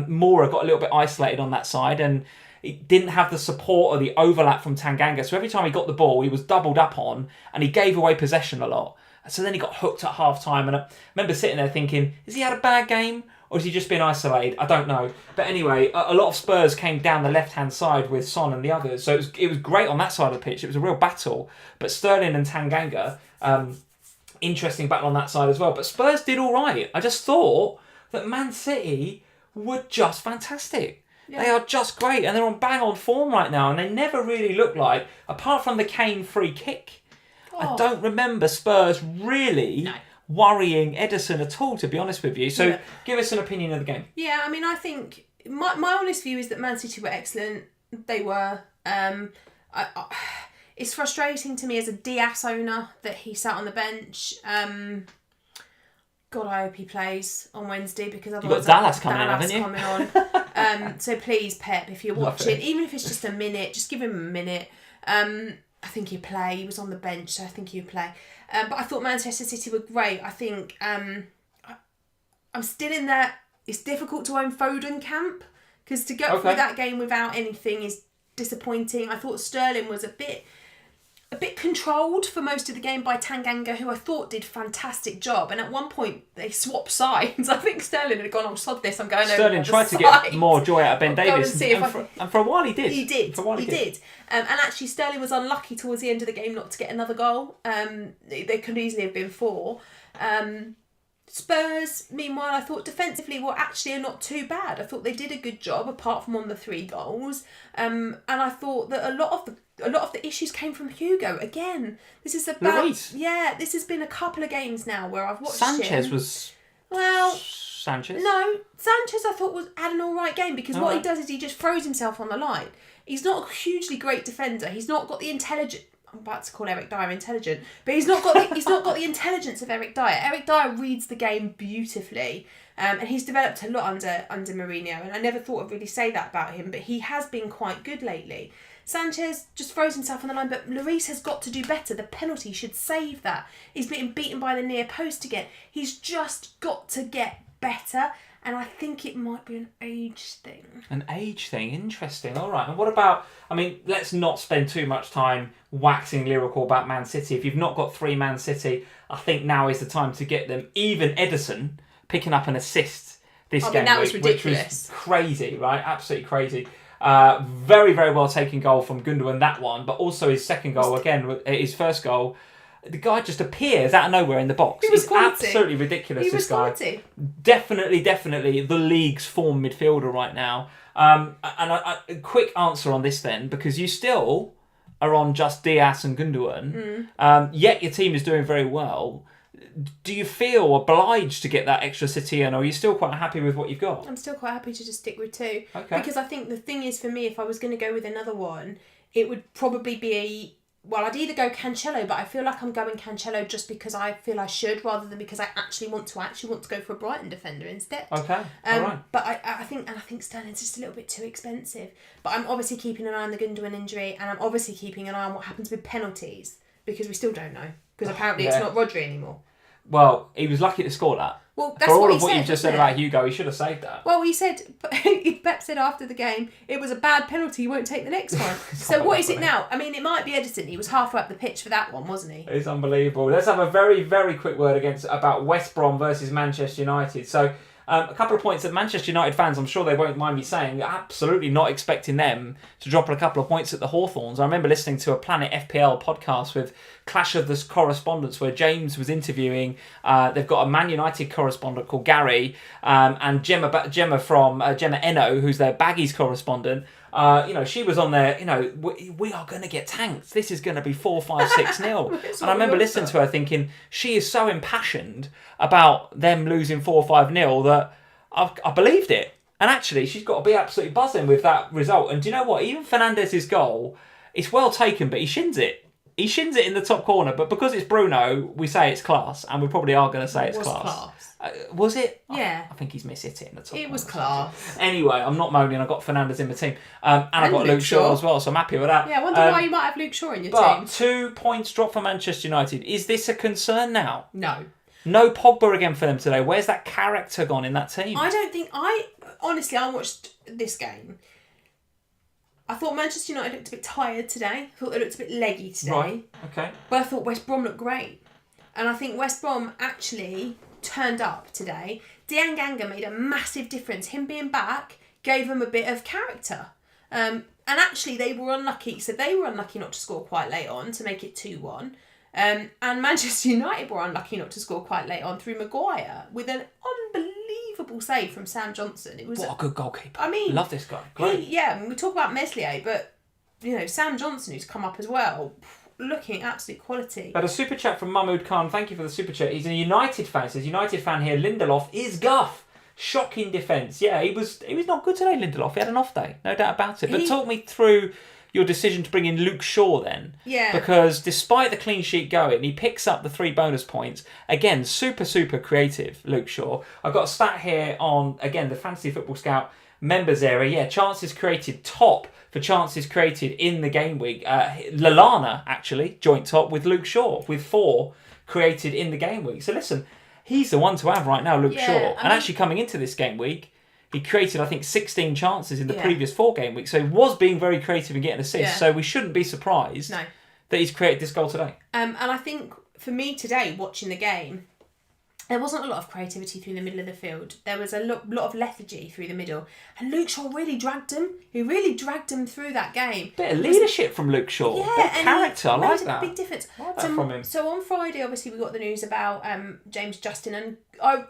Moura got a little bit isolated on that side, and he didn't have the support or the overlap from Tanganga. So every time he got the ball, he was doubled up on, and he gave away possession a lot. So then he got hooked at half-time, and I remember sitting there thinking, has he had a bad game? Or has he just been isolated? I don't know. But anyway, a lot of Spurs came down the left-hand side with Son and the others. So it was great on that side of the pitch. It was a real battle. But Sterling and Tanganga, interesting battle on that side as well. But Spurs did all right. I just thought that Man City were just fantastic. Yeah. They are just great, and they're on bang-on form right now, and they never really look like, apart from the Kane free kick, I don't remember Spurs really worrying Ederson at all, to be honest with you. So give us an opinion of the game. Yeah, I mean, I think my honest view is that Man City were excellent. They were. It's frustrating to me as a Diaz owner that he sat on the bench. God, I hope he plays on Wednesday because otherwise you've got Dallas coming in, haven't you? Coming on. So please, Pep, if you're watching, even if it's just a minute, just give him a minute. I think he'd play. He was on the bench, so I think he'd play. But I thought Manchester City were great. I think I'm still in that it's difficult to own Foden camp because to go through that game without anything is disappointing. I thought Sterling was a bit controlled for most of the game by Tanganga, who I thought did a fantastic job. And at one point, they swapped sides. I think Sterling had gone, sod this, I'm going over Sterling tried to get more joy out of Ben Davies. And for a while he did. He did. And actually, Sterling was unlucky towards the end of the game not to get another goal. There could easily have been 4. Spurs, meanwhile, I thought defensively were actually not too bad. I thought they did a good job, apart from on the 3 goals. And I thought that a lot of the issues came from Hugo. Again, this is about this has been a couple of games now where I've watched Sanchez him. Sanchez? No, Sanchez I thought had an alright game because what he does is he just throws himself on the line. He's not a hugely great defender. He's not got the intelligence. I'm about to call Eric Dyer intelligent, but he's not got the intelligence of Eric Dyer. Eric Dyer reads the game beautifully, and he's developed a lot under Mourinho. And I never thought I'd really say that about him, but he has been quite good lately. Sanchez just throws himself on the line, but Lloris has got to do better. The penalty should save that. He's being beaten by the near post again. He's just got to get better. And I think it might be an age thing. An age thing? Interesting. All right. And what about... I mean, let's not spend too much time waxing lyrical about Man City. If you've not got 3 Man City, I think now is the time to get them. Even Ederson picking up an assist this game. That was ridiculous. Which was crazy, right? Absolutely crazy. Very, very well taken goal from Gundogan, that one. But also his second goal, again, his first goal... The guy just appears out of nowhere in the box. He's absolutely ridiculous, this guy. Definitely the league's form midfielder right now. And a quick answer on this then, because you still are on just Diaz and Gundogan, yet your team is doing very well. Do you feel obliged to get that extra City in, or are you still quite happy with what you've got? I'm still quite happy to just stick with 2. Okay. Because I think the thing is, for me, if I was going to go with another one, it would probably be... Well, I'd either go Cancelo, but I feel like I'm going Cancelo just because I feel I should, rather than because I actually want to go for a Brighton defender instead. Okay, all right. But I think Sterling's just a little bit too expensive. But I'm obviously keeping an eye on the Gundogan injury, and I'm obviously keeping an eye on what happens with penalties, because we still don't know. Because apparently it's not Rodri anymore. Well, he was lucky to score that. Well, that's for all what of what you've just said about Hugo, he should have saved that. Well, Pep said after the game, it was a bad penalty, he won't take the next one. So what is it now? I mean, it might be Ederson. He was halfway up the pitch for that one, wasn't he? It's unbelievable. Let's have a very, very quick word about West Brom versus Manchester United. So, a couple of points that Manchester United fans, I'm sure they won't mind me saying, absolutely not expecting them to drop a couple of points at the Hawthorns. I remember listening to a Planet FPL podcast with Clash of the Correspondents where James was interviewing. They've got a Man United correspondent called Gary, and Gemma Eno, who's their Baggies correspondent. She was on there, we are going to get tanked. This is going to be 4-5-6-0. And I remember listening to her thinking, she is so impassioned about them losing 4-5-0 that I believed it. And actually, she's got to be absolutely buzzing with that result. And do you know what? Even Fernandez's goal, it's well taken, but he shins it. He shins it in the top corner, but because it's Bruno, we say it's class, and we probably are going to say it's class. Was it? Yeah. I think he's missed it in the top corner. It was class. Anyway, I'm not moaning. I've got Fernandez in my team. And I've got Luke Shaw as well, so I'm happy with that. Yeah, I wonder why you might have Luke Shaw in your team. But 2 points dropped for Manchester United. Is this a concern now? No. No Pogba again for them today. Where's that character gone in that team? Honestly, I watched this game. I thought Manchester United looked a bit tired today. I thought they looked a bit leggy today. Right, okay. But I thought West Brom looked great. And I think West Brom actually turned up today. Dianganga made a massive difference. Him being back gave them a bit of character. And actually, they were unlucky. So they were unlucky not to score quite late on to make it 2-1. And Manchester United were unlucky not to score quite late on through Maguire with an unbelievable save from Sam Johnson. It was what a good goalkeeper. I mean, love this guy. Great. We talk about Meslier, but Sam Johnson, who's come up as well, looking absolute quality. But a super chat from Mahmood Khan. Thank you for the super chat. He's a United fan. Says United fan here. Lindelof is guff. Shocking defence. Yeah, he was not good today. Lindelof. He had an off day, no doubt about it. But talk me through your decision to bring in Luke Shaw then. Yeah. Because despite the clean sheet going, he picks up the 3 bonus points. Again, super, super creative, Luke Shaw. I've got a stat here on, again, the Fantasy Football Scout members area. Yeah, chances created top for chances created in the game week. Lallana, actually, joint top with Luke Shaw, with 4 created in the game week. So listen, he's the one to have right now, Luke Shaw. And actually coming into this game week, he created, I think, 16 chances in the previous 4 game weeks. So he was being very creative and getting assists. Yeah. So we shouldn't be surprised that he's created this goal today. And I think for me today, watching the game, there wasn't a lot of creativity through the middle of the field. There was a lot of lethargy through the middle. And Luke Shaw really dragged him. He really dragged him through that game. Bit of leadership from Luke Shaw. Yeah, bit of character. I like that. Big difference. I like that from him. So on Friday, obviously, we got the news about James Justin. And I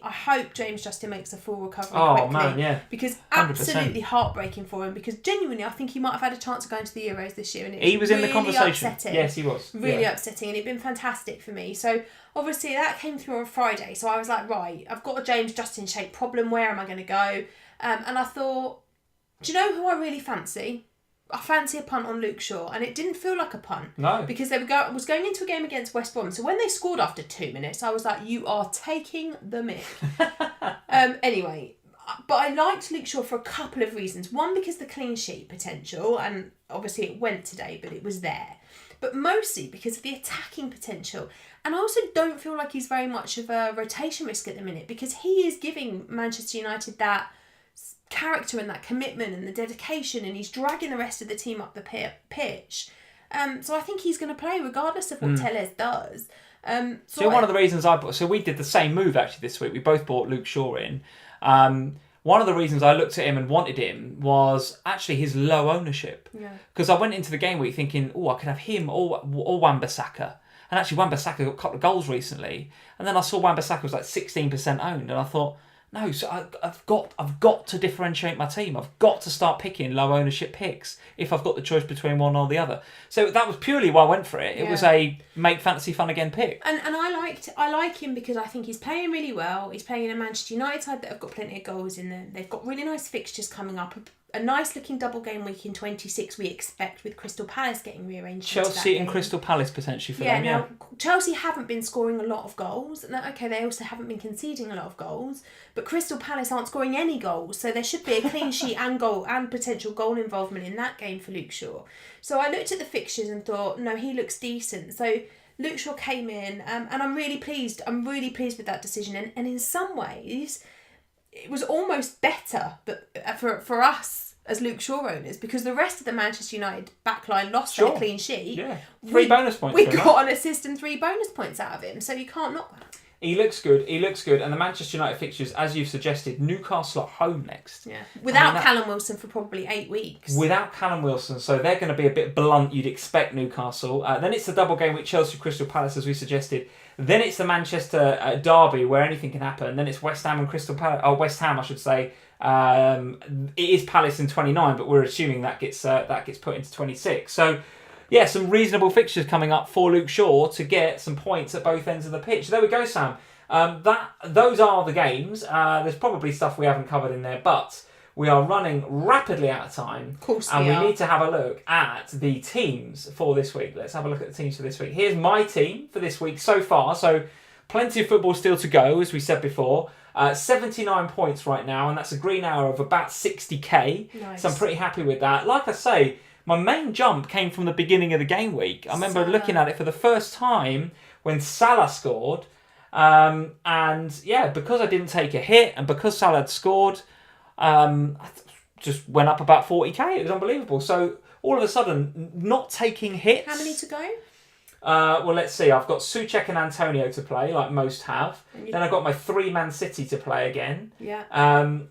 hope James Justin makes a full recovery quickly. Oh, man, yeah. Because 100%. Absolutely heartbreaking for him. Because genuinely, I think he might have had a chance of going to the Euros this year. And he was really in the conversation. Upsetting. Yes, he was. Really upsetting. And it'd been fantastic for me. So obviously, that came through on Friday. So I was like, right, I've got a James Justin shaped problem. Where am I going to go? And I thought, do you know who I really fancy? I fancy a punt on Luke Shaw, and it didn't feel like a punt. No. Because I was going into a game against West Brom, so when they scored after 2 minutes, I was like, you are taking the mick. Anyway, but I liked Luke Shaw for a couple of reasons. One, because the clean sheet potential, and obviously it went today, but it was there. But mostly because of the attacking potential. And I also don't feel like he's very much of a rotation risk at the minute, because he is giving Manchester United that character and that commitment and the dedication, and he's dragging the rest of the team up the pitch. So I think he's going to play regardless of what Tellez does. One of the reasons we did the same move actually this week. We both bought Luke Shaw in. One of the reasons I looked at him and wanted him was actually his low ownership. Because I went into the game week thinking, I could have him or Wan-Bissaka. And actually Wan-Bissaka got a couple of goals recently. And then I saw Wan-Bissaka was like 16% owned, and I thought, no, so I've got to differentiate my team. I've got to start picking low ownership picks if I've got the choice between one or the other. So that was purely why I went for it. It was a make fantasy fun again pick. And I like him because I think he's playing really well. He's playing in a Manchester United side that have got plenty of goals in them. They've got really nice fixtures coming up. A nice looking double game week in 26 we expect, with Crystal Palace getting rearranged. Chelsea and Crystal Palace potentially for them. Now, Chelsea haven't been scoring a lot of goals. Okay, they also haven't been conceding a lot of goals, but Crystal Palace aren't scoring any goals, so there should be a clean sheet and goal and potential goal involvement in that game for Luke Shaw. So I looked at the fixtures and thought, no, he looks decent. So Luke Shaw came in, and I'm really pleased. I'm really pleased with that decision, and in some ways, it was almost better, but for us as Luke Shaw owners, because the rest of the Manchester United backline lost their clean sheet. Yeah, 3 bonus points. We got an assist and 3 bonus points out of him, so you can't knock that. He looks good. And the Manchester United fixtures, as you've suggested, Newcastle at home next. Yeah, without Callum Wilson for probably 8 weeks. Without Callum Wilson, so they're going to be a bit blunt. You'd expect Newcastle. Then it's the double game with Chelsea Crystal Palace, as we suggested. Then it's the Manchester derby where anything can happen. Then it's West Ham and Crystal Palace. Oh, West Ham, I should say. It is Palace in 29, but we're assuming that gets put into 26. So, yeah, some reasonable fixtures coming up for Luke Shaw to get some points at both ends of the pitch. There we go, Sam. Those are the games. There's probably stuff we haven't covered in there, but we are running rapidly out of time. Of course we need to have a look at the teams for this week. Let's have a look at the teams for this week. Here's my team for this week so far. So plenty of football still to go, as we said before. 79 points right now, and that's a green hour of about 60k. Nice. So I'm pretty happy with that. Like I say, my main jump came from the beginning of the game week. I remember looking at it for the first time when Salah scored. And yeah, because I didn't take a hit and because Salah had scored, I just went up about 40k. It was unbelievable. So all of a sudden, not taking hits. How many to go? Well, let's see. I've got Souček and Antonio to play, like most have. Then I've got my 3 Man City to play again. Yeah.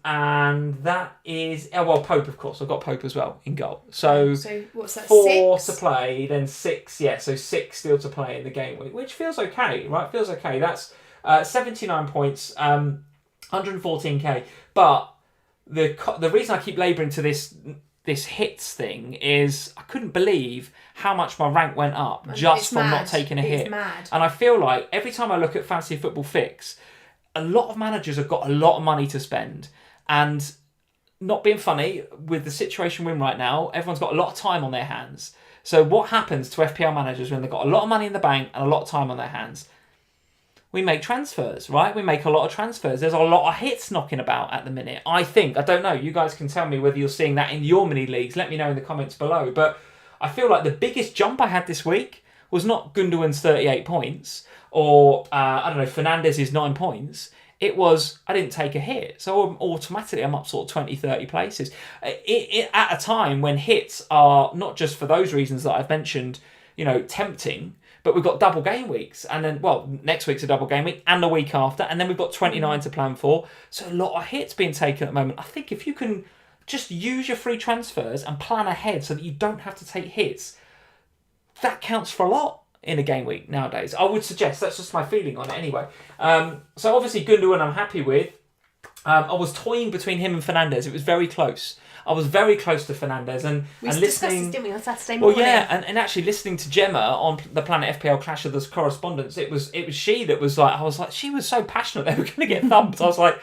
And that is... Pope, of course. I've got Pope as well in goal. So what's that, 4 6? to play, then 6. Yeah, so 6 still to play in the game week, which feels okay, right? Feels okay. That's 79 points, 114k. But the reason I keep labouring to this hits thing is I couldn't believe how much my rank went up just from not taking a hit. Mad. And I feel like every time I look at Fantasy Football Fix, a lot of managers have got a lot of money to spend, and not being funny, with the situation we're in right now, everyone's got a lot of time on their hands. So what happens to FPL managers when they've got a lot of money in the bank and a lot of time on their hands? We make transfers, right? We make a lot of transfers. There's a lot of hits knocking about at the minute. I think, I don't know, you guys can tell me whether you're seeing that in your mini leagues. Let me know in the comments below. But I feel like the biggest jump I had this week was not Gundogan's 38 points or, Fernandez's 9 points. It was, I didn't take a hit. So automatically I'm up sort of 20, 30 places. At a time when hits are not just for those reasons that I've mentioned, tempting, but we've got double game weeks. And then, next week's a double game week and the week after. And then we've got 29 to plan for. So a lot of hits being taken at the moment. I think if you can just use your free transfers and plan ahead so that you don't have to take hits, that counts for a lot in a game week nowadays. I would suggest, that's just my feeling on it anyway. So obviously Gundogan I'm happy with. I was toying between him and Fernandez. It was very close. I was very close to Fernandez and discussed listening. This, didn't we, on Saturday morning? Well, yeah, and actually listening to Gemma on the Planet FPL Clash of the Correspondents, it was she that was like, I was like, she was so passionate they were going to get thumped. I was like,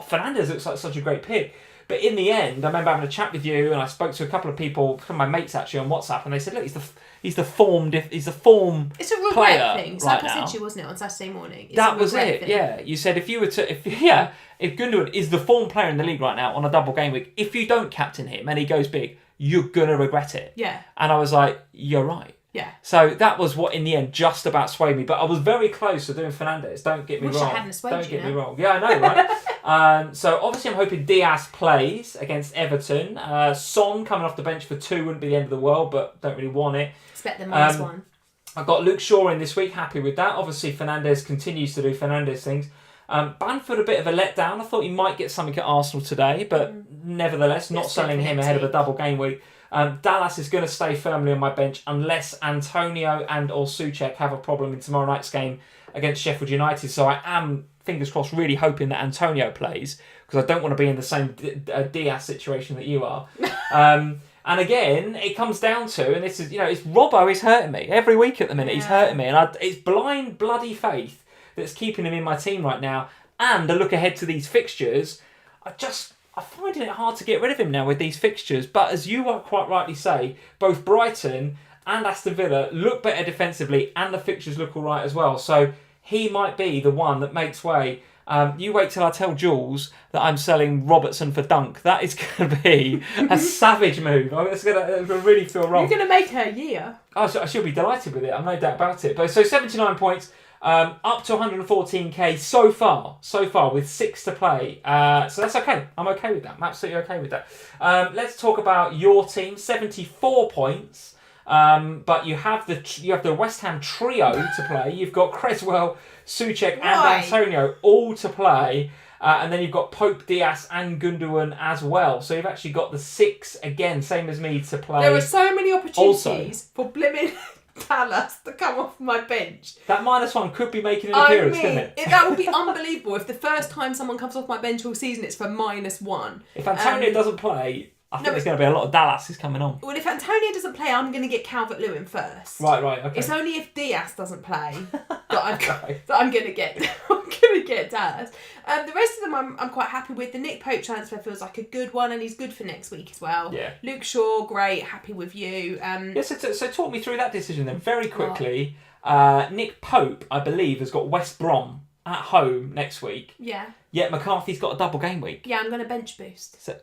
Fernandez looks like such a great pick. But in the end, I remember having a chat with you, and I spoke to a couple of people, some of my mates actually on WhatsApp, and they said, look, he's the form. It's a regret player thing. It's right like now. I said to you, wasn't it, on Saturday morning? It's that was it. thing. Yeah, you said if Gundogan is the form player in the league right now on a double game week, if you don't captain him and he goes big, you're gonna regret it. Yeah. And I was like, you're right. Yeah. So that was what in the end just about swayed me, but I was very close to doing Fernandez. Don't get me wrong. I hadn't swayed Don't you get me wrong. Yeah, I know, right? So obviously I'm hoping Diaz plays against Everton. Son coming off the bench for 2 wouldn't be the end of the world, but don't really want it. Expect them -1. I've got Luke Shaw in this week. Happy with that. Obviously Fernandez continues to do Fernandez things. Bamford a bit of a letdown. I thought he might get something at Arsenal today, but nevertheless not selling him ahead of a double game week. Dallas is going to stay firmly on my bench unless Antonio and or Souček have a problem in tomorrow night's game against Sheffield United. So I am, fingers crossed, really hoping that Antonio plays because I don't want to be in the same Diaz situation that you are. And again, it comes down to, and this is, it's Robbo is hurting me every week at the minute. Yeah. He's hurting me, and it's blind bloody faith that's keeping him in my team right now. And a look ahead to these fixtures, I'm finding it hard to get rid of him now with these fixtures. But as you quite rightly say, both Brighton and Aston Villa look better defensively, and the fixtures look all right as well. So he might be the one that makes way. You wait till I tell Jules that I'm selling Robertson for Dunk. That is going to be a savage move. It's going to really feel wrong. You're going to make her year. Oh, so she'll be delighted with it. I've no doubt about it. But so 79 points, up to 114k so far with 6 to play. So that's okay. I'm okay with that. I'm absolutely okay with that. Let's talk about your team. 74 points. But you have the West Ham trio to play. You've got Creswell, Souček and Antonio all to play. And then you've got Pope, Diaz and Gundogan as well. So you've actually got the 6 again, same as me, to play. There are so many opportunities for blimmin' Dallas to come off my bench. That -1 could be making an appearance, couldn't it? That would be unbelievable if the first time someone comes off my bench all season it's for -1. If Antonio doesn't play, I think there's going to be a lot of Dallas coming on. Well, if Antonio doesn't play, I'm going to get Calvert-Lewin first. Right, okay. It's only if Diaz doesn't play that I'm going to get Dallas. The rest of them I'm quite happy with. The Nick Pope transfer feels like a good one, and he's good for next week as well. Yeah. Luke Shaw, great, happy with you. So talk me through that decision then very quickly. Nick Pope, I believe, has got West Brom at home next week. Yeah. Yet McCarthy's got a double game week. Yeah, I'm going to bench boost. So,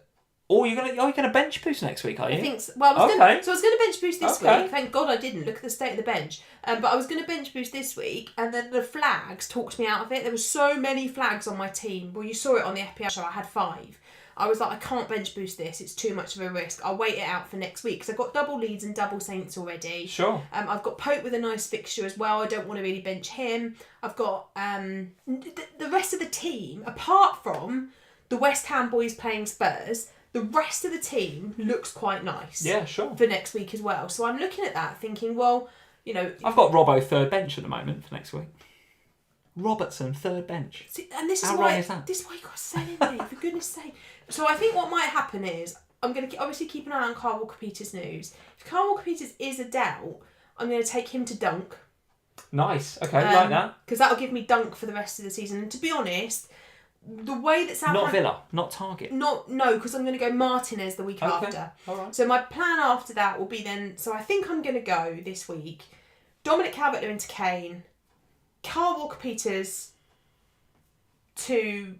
you're gonna bench boost next week, are you? I think so. Well, I was going to bench boost this week. Thank God I didn't. Look at the state of the bench. But I was going to bench boost this week, and then the flags talked me out of it. There were so many flags on my team. Well, you saw it on the FPL show. I had 5. I was like, I can't bench boost this. It's too much of a risk. I'll wait it out for next week because I've got double Leeds and double Saints already. Sure. I've got Pope with a nice fixture as well. I don't want to really bench him. I've got the rest of the team, apart from the West Ham boys playing Spurs. The rest of the team looks quite nice. Yeah, sure. For next week as well. So I'm looking at that thinking, well, I've got Robbo third bench at the moment for next week. Robertson third bench. See, and this How is wrong why is that? This is why you got to sell him, mate, for goodness sake. So I think what might happen is I'm going to obviously keep an eye on Carl Walker-Peters' news. If Carl Walker-Peters is a doubt, I'm going to take him to Dunk. Nice. Okay, like that. Because that'll give me Dunk for the rest of the season. And to be honest, the way that Southampton... Not Villa, not Target. No, because I'm going to go Martinez the week after. All right. So my plan after that will be then... So I think I'm going to go this week. Dominic Calvert-Lewin to Kane. Kyle Walker-Peters to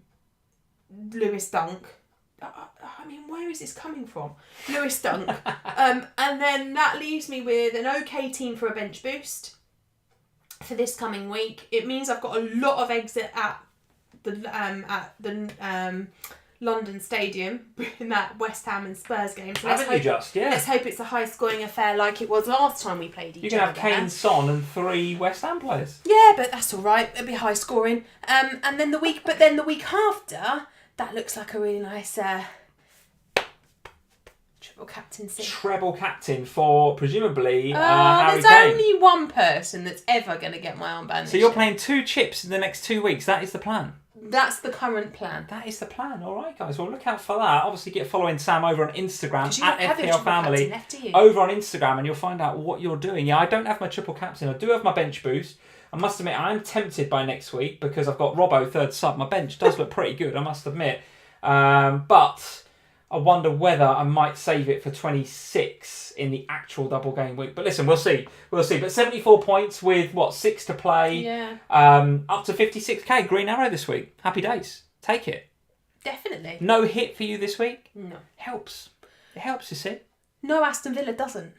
Lewis Dunk. I mean, where is this coming from? Lewis Dunk. And then that leaves me with an okay team for a bench boost for this coming week. It means I've got a lot of exit at the London Stadium in that West Ham and Spurs game. So let's hope it's a high-scoring affair like it was last time we played each other. You can have Kane, Son, and 3 West Ham players. Yeah, but that's all right. It'll be high-scoring. And then the week after, that looks like a really nice triple captaincy. Treble captain for presumably Harry Kane. There's only one person that's ever going to get my armband. So you're playing 2 chips in the next 2 weeks. That is the plan. That's the current plan. That is the plan. All right, guys. Well, look out for that. Obviously, get following Sam over on Instagram at FPL Family. Over on Instagram, and you'll find out what you're doing. Yeah, I don't have my triple captain. I do have my bench boost. I must admit, I'm tempted by next week because I've got Robbo third sub. My bench does look pretty good, I must admit. But I wonder whether I might save it for 26 in the actual double game week. But listen, we'll see. But 74 points with, 6 to play. Yeah. Up to 56k. Green arrow this week. Happy days. Take it. Definitely. No hit for you this week? No. Helps. It helps, you see. No, Aston Villa doesn't.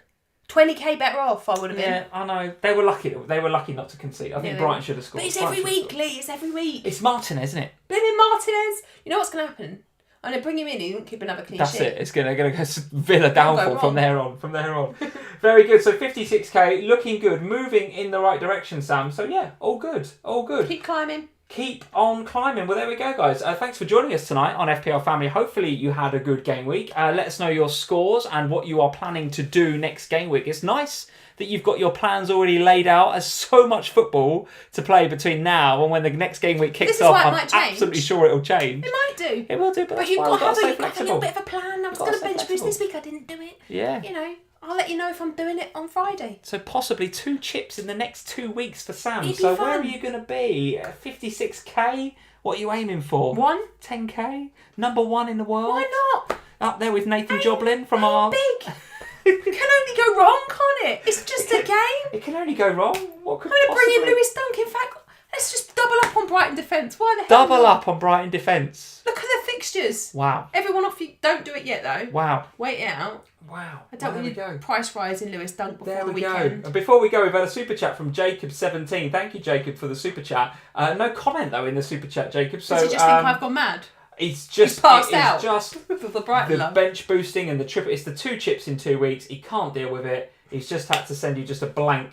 20k better off, I would have been. Yeah, I know. They were lucky not to concede. I think Brighton should have scored. But it's every week, Lee. It's every week. It's Martinez, isn't it? Blimmin' Martinez. You know what's going to happen? I'm going to bring him in. He won't keep another clean sheet. That's it. It's going to go Villa downfall from there on. Very good. So 56k, looking good, moving in the right direction, Sam. So yeah, all good. Keep climbing. Keep on climbing. Well, there we go, guys. Thanks for joining us tonight on FPL Family. Hopefully you had a good game week. Let us know your scores and what you are planning to do next game week. It's nice that you've got your plans already laid out. There's so much football to play between now and when the next game week kicks off. I'm absolutely sure it'll change. It might do. It will do, but you've got to have a a little bit of a plan. I was going to bench boost this week. I didn't do it. Yeah. You know, I'll let you know if I'm doing it on Friday. So possibly 2 chips in the next 2 weeks for Sam. It'd be so fun. Where are you going to be? 56k? What are you aiming for? 10k? Number 1 in the world? Why not? Up there with Nathan Joblin from our... big. It can only go wrong, can't it? It's just a game. It can only go wrong. What could I'm going to bring in Lewis Dunk. In fact, let's just double up on Brighton defence. Why the hell Double up on Brighton defence. Look at the fixtures. Wow. Everyone off you. Don't do it yet, though. Wow. Wait it out. Wow. I don't want to price rise in Lewis Dunk before the weekend. There we go. And before we go, we've had a super chat from Jacob17. Thank you, Jacob, for the super chat. No comment, though, in the super chat, Jacob. So, does he just think I've gone mad? He's passed out. Just the bench boosting and the triple. It's the 2 chips in 2 weeks. He can't deal with it. He's just had to send you just a blank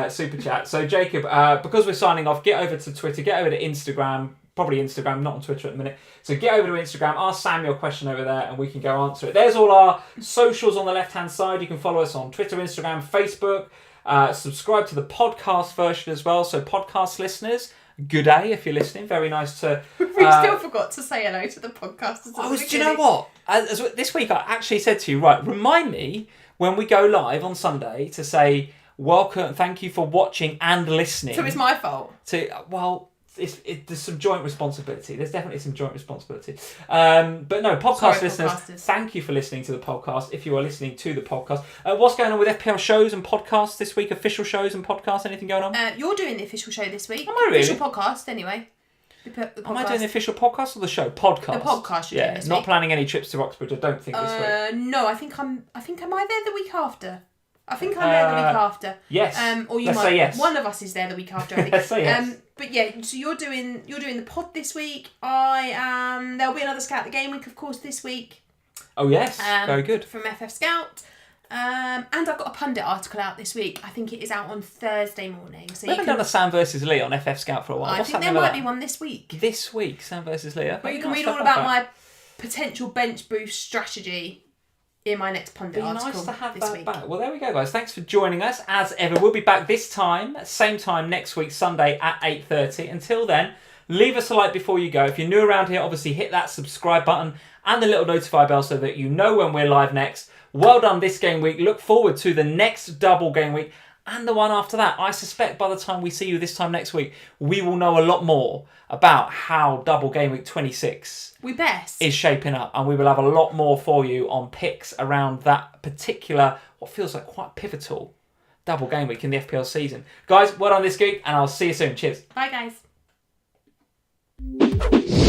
super chat. So Jacob, because we're signing off, get over to Twitter, get over to Instagram. Probably Instagram, not on Twitter at the minute. So get over to Instagram, ask Sam your question over there, and we can go answer it. There's all our socials on the left-hand side. You can follow us on Twitter, Instagram, Facebook. Subscribe to the podcast version as well. So podcast listeners, good day if you're listening. Very nice to... We still forgot to say hello to the podcasters. Do you know what? This week I actually said to you, right, remind me when we go live on Sunday to say welcome, thank you for watching and listening. So it's my fault? There's some joint responsibility. There's definitely some joint responsibility. But no, listeners, thank you for listening to the podcast. If you are listening to the podcast, what's going on with FPL shows and podcasts this week? Official shows and podcasts? Anything going on? You're doing the official show this week. Am I really? Official podcast, anyway. Am I doing the official podcast or the show? Podcast. The podcast you're doing this not week. Planning any trips to Oxford, I don't think, this week. No, I think am I there the week after? I think I'm there the week after. Yes. Or you Let's might. Say yes. One of us is there the week after. I think. Let's say yes. But yeah, so you're doing the pod this week. I am. There'll be another Scout the Game week, of course, this week. Oh yes, very good. From FF Scout. And I've got a pundit article out this week. I think it is out on Thursday morning. So we haven't done a Sam versus Lee on FF Scout for a while. I think there might be one this week. This week, Sam versus Lee. But you can read all about my potential bench boost strategy in my next pundit article. Nice to have this that week. back. Well, there we go, guys. Thanks for joining us. As ever, we'll be back this time, same time next week, Sunday at 8:30. Until then, leave us a like before you go. If you're new around here, obviously hit that subscribe button and the little notify bell so that you know when we're live next. Well done this game week. Look forward to the next double game week and the one after that. I suspect by the time we see you this time next week, we will know a lot more about how double game week 26 is shaping up, and we will have a lot more for you on picks around that particular, what feels like quite pivotal double game week in the FPL season. Guys, well done this week, and I'll see you soon. Cheers. Bye, guys.